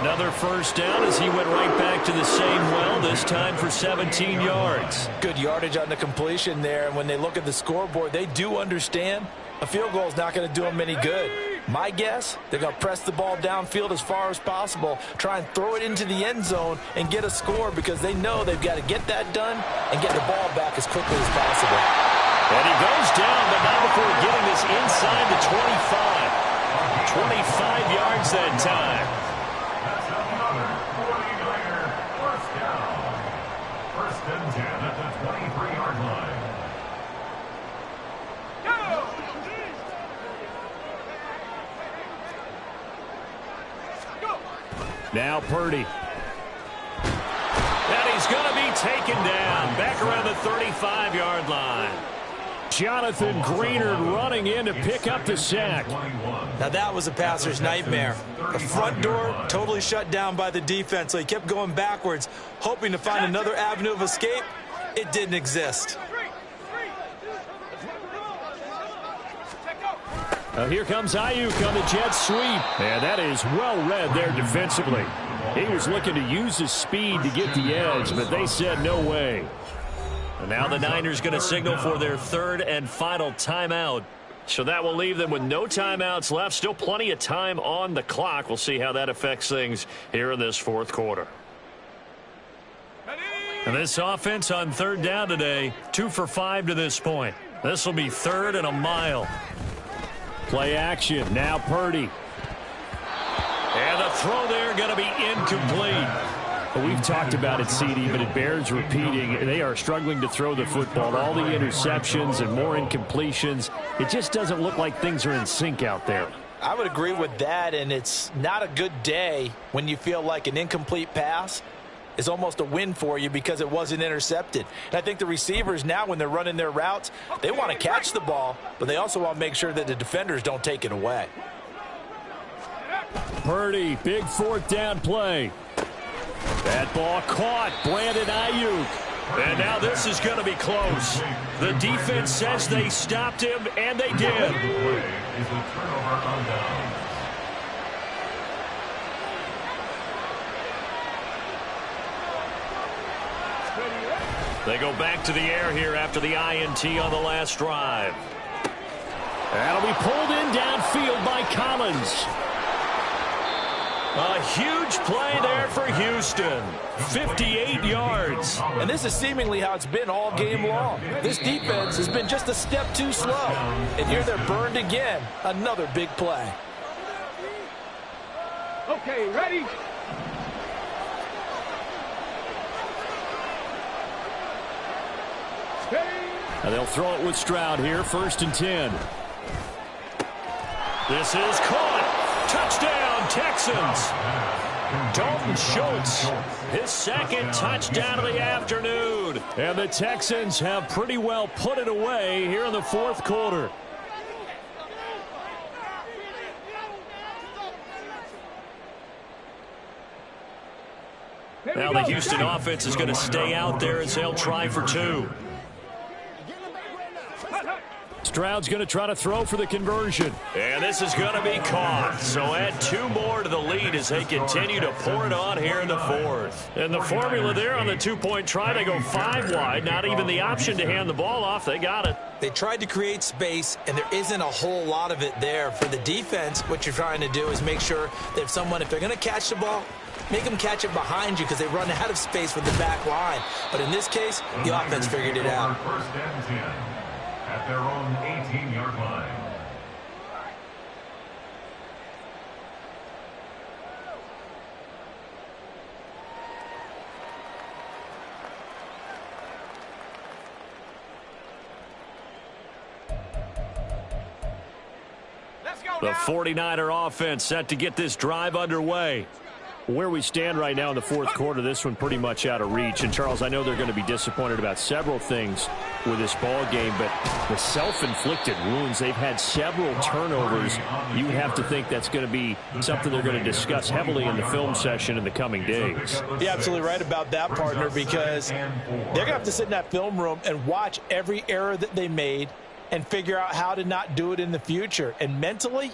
Speaker 5: Another first down as he went right back to the same well, this time for 17 yards.
Speaker 3: Good yardage on the completion there, and when they look at the scoreboard, they do understand a field goal is not going to do them any good. My guess, they're going to press the ball downfield as far as possible, try and throw it into the end zone and get a score, because they know they've got to get that done and get the ball back as quickly as possible.
Speaker 5: And he goes down, but not before getting this inside the 25. 25 yards that time. Now Purdy. And he's going to be taken down back around the 35-yard line. Jonathan Greenard running in to pick up the sack.
Speaker 1: Now that was a passer's nightmare. The front door totally shut down by the defense, so he kept going backwards, hoping to find another avenue of escape. It didn't exist.
Speaker 5: Here comes Ayuk on the jet sweep. And that is well read there defensively. He was looking to use his speed to get the edge, but they said no way. And now the Niners going to signal for their third and final timeout. So that will leave them with no timeouts left. Still plenty of time on the clock. We'll see how that affects things here in this fourth quarter. And this offense on third down today, 2 for 5 to this point. This will be 3rd and a mile. Play action. Now Purdy. And the throw there going to be incomplete. Well, we've talked about it, CD, but it bears repeating. They are struggling to throw the football. All the interceptions and more incompletions. It just doesn't look like things are in sync out there.
Speaker 3: I would agree with that, and it's not a good day when you feel like an incomplete pass is almost a win for you because it wasn't intercepted. And I think the receivers now, when they're running their routes, they want to catch the ball, but they also want to make sure that the defenders don't take it away.
Speaker 5: Purdy, big 4th down play. That ball caught. Brandon Ayuk. And now this is going to be close. The defense says they stopped him, and they did. They go back to the air here after the INT on the last drive. That'll be pulled in downfield by Collins. A huge play there for Houston. 58 yards.
Speaker 3: And this is seemingly how it's been all game long. This defense has been just a step too slow. And here they're burned again. Another big play.
Speaker 7: Okay, ready?
Speaker 5: And they'll throw it with Stroud here, 1st and 10. This is caught. Touchdown, Texans. Dalton Schultz, his 2nd touchdown of the afternoon. And the Texans have pretty well put it away here in the 4th quarter. Now the Houston offense is going to stay out there as they'll try for 2. Stroud's going to try to throw for the conversion. And this is going to be caught. So add 2 more to the lead as they continue to pour it on here in the 4th. And the formula there on the 2-point try, they go 5 wide. Not even the option to hand the ball off. They got it.
Speaker 1: They tried to create space, and there isn't a whole lot of it there. For the defense, what you're trying to do is make sure that if they're going to catch the ball, make them catch it behind you because they run out of space with the back line. But in this case, the offense figured it out.
Speaker 4: 1st and 10 at their own 18-yard line.
Speaker 5: The 49er offense set to get this drive underway. Where we stand right now in the 4th quarter, this one pretty much out of reach. And, Charles, I know they're going to be disappointed about several things with this ball game, but the self-inflicted wounds, they've had several turnovers. You have to think that's going to be something they're going to discuss heavily in the film session in the coming days.
Speaker 3: You're absolutely right about that, partner, because they're going to have to sit in that film room and watch every error that they made and figure out how to not do it in the future. And mentally,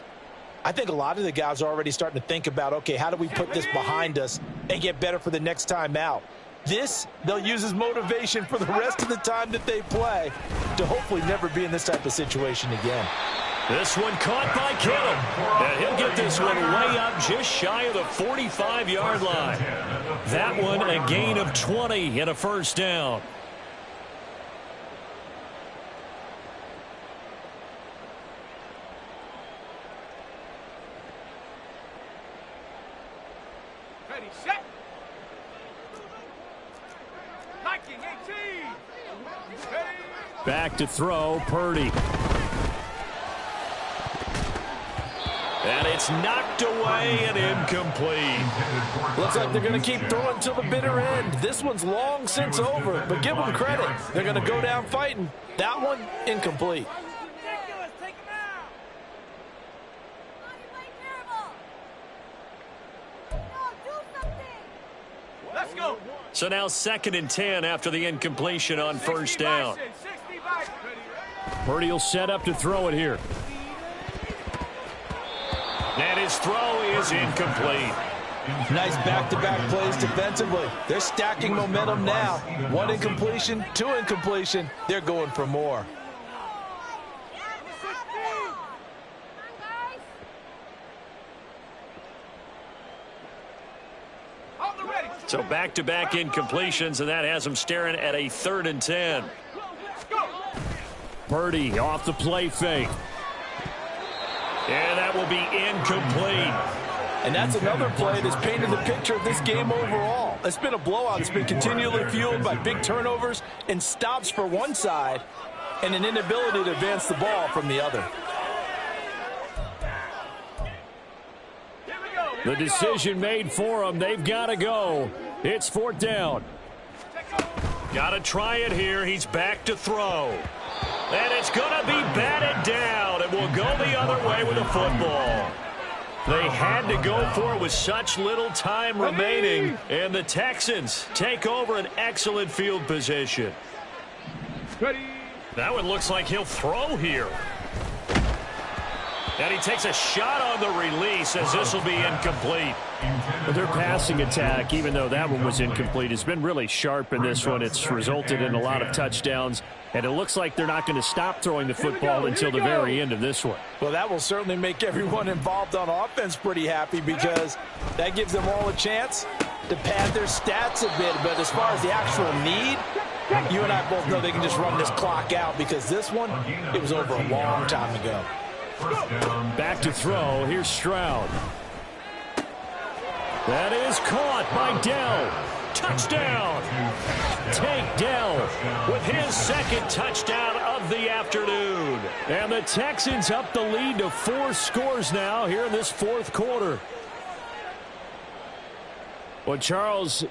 Speaker 3: I think a lot of the guys are already starting to think about, okay, how do we put this behind us and get better for the next time out? This, they'll use as motivation for the rest of the time that they play to hopefully never be in this type of situation again.
Speaker 5: This one caught by Kittle. And he'll get this one way up just shy of the 45-yard line. That one a gain of 20 and a 1st down.
Speaker 7: Ready, set. Liking 18. Ready.
Speaker 5: Back to throw, Purdy.
Speaker 2: And it's knocked away and incomplete.
Speaker 3: Looks like they're going to keep throwing till the bitter end. This one's long since over, but give them credit. They're going to go down fighting. That one, incomplete.
Speaker 7: Let's go.
Speaker 2: So now 2nd and 10 after the incompletion on first down.
Speaker 5: Purdy will set up to throw it here.
Speaker 2: And his throw is incomplete.
Speaker 3: Nice back-to-back plays defensively. They're stacking momentum now. 1 incompletion, 2 incompletion. They're going for more.
Speaker 2: So back-to-back incompletions, and that has them staring at a 3rd and 10.
Speaker 5: Purdy off the play fake.
Speaker 2: And that will be incomplete.
Speaker 3: And that's another play that's painted the picture of this game overall. It's been a blowout. It's been continually fueled by big turnovers and stops for one side and an inability to advance the ball from the other.
Speaker 5: The decision made for them. They've got to go. It's 4th down.
Speaker 2: Got to try it here. He's back to throw. And it's going to be batted down. It will go the other way with the football. They had to go for it with such little time remaining. And the Texans take over an excellent field position. That one looks like he'll throw here. And he takes a shot on the release as this will be incomplete.
Speaker 5: But their passing attack, even though that one was incomplete, has been really sharp in this one. It's resulted in a lot of touchdowns. And it looks like they're not going to stop throwing the football until the very end of this one.
Speaker 3: Well, that will certainly make everyone involved on offense pretty happy because that gives them all a chance to pad their stats a bit. But as far as the actual need, you and I both know they can just run this clock out because this one, it was over a long time ago.
Speaker 5: Back to throw. Here's Stroud. That is caught by Dell. Touchdown. Tank Dell with his 2nd touchdown of the afternoon. And the Texans up the lead to 4 scores now here in this 4th quarter. Well, Charles...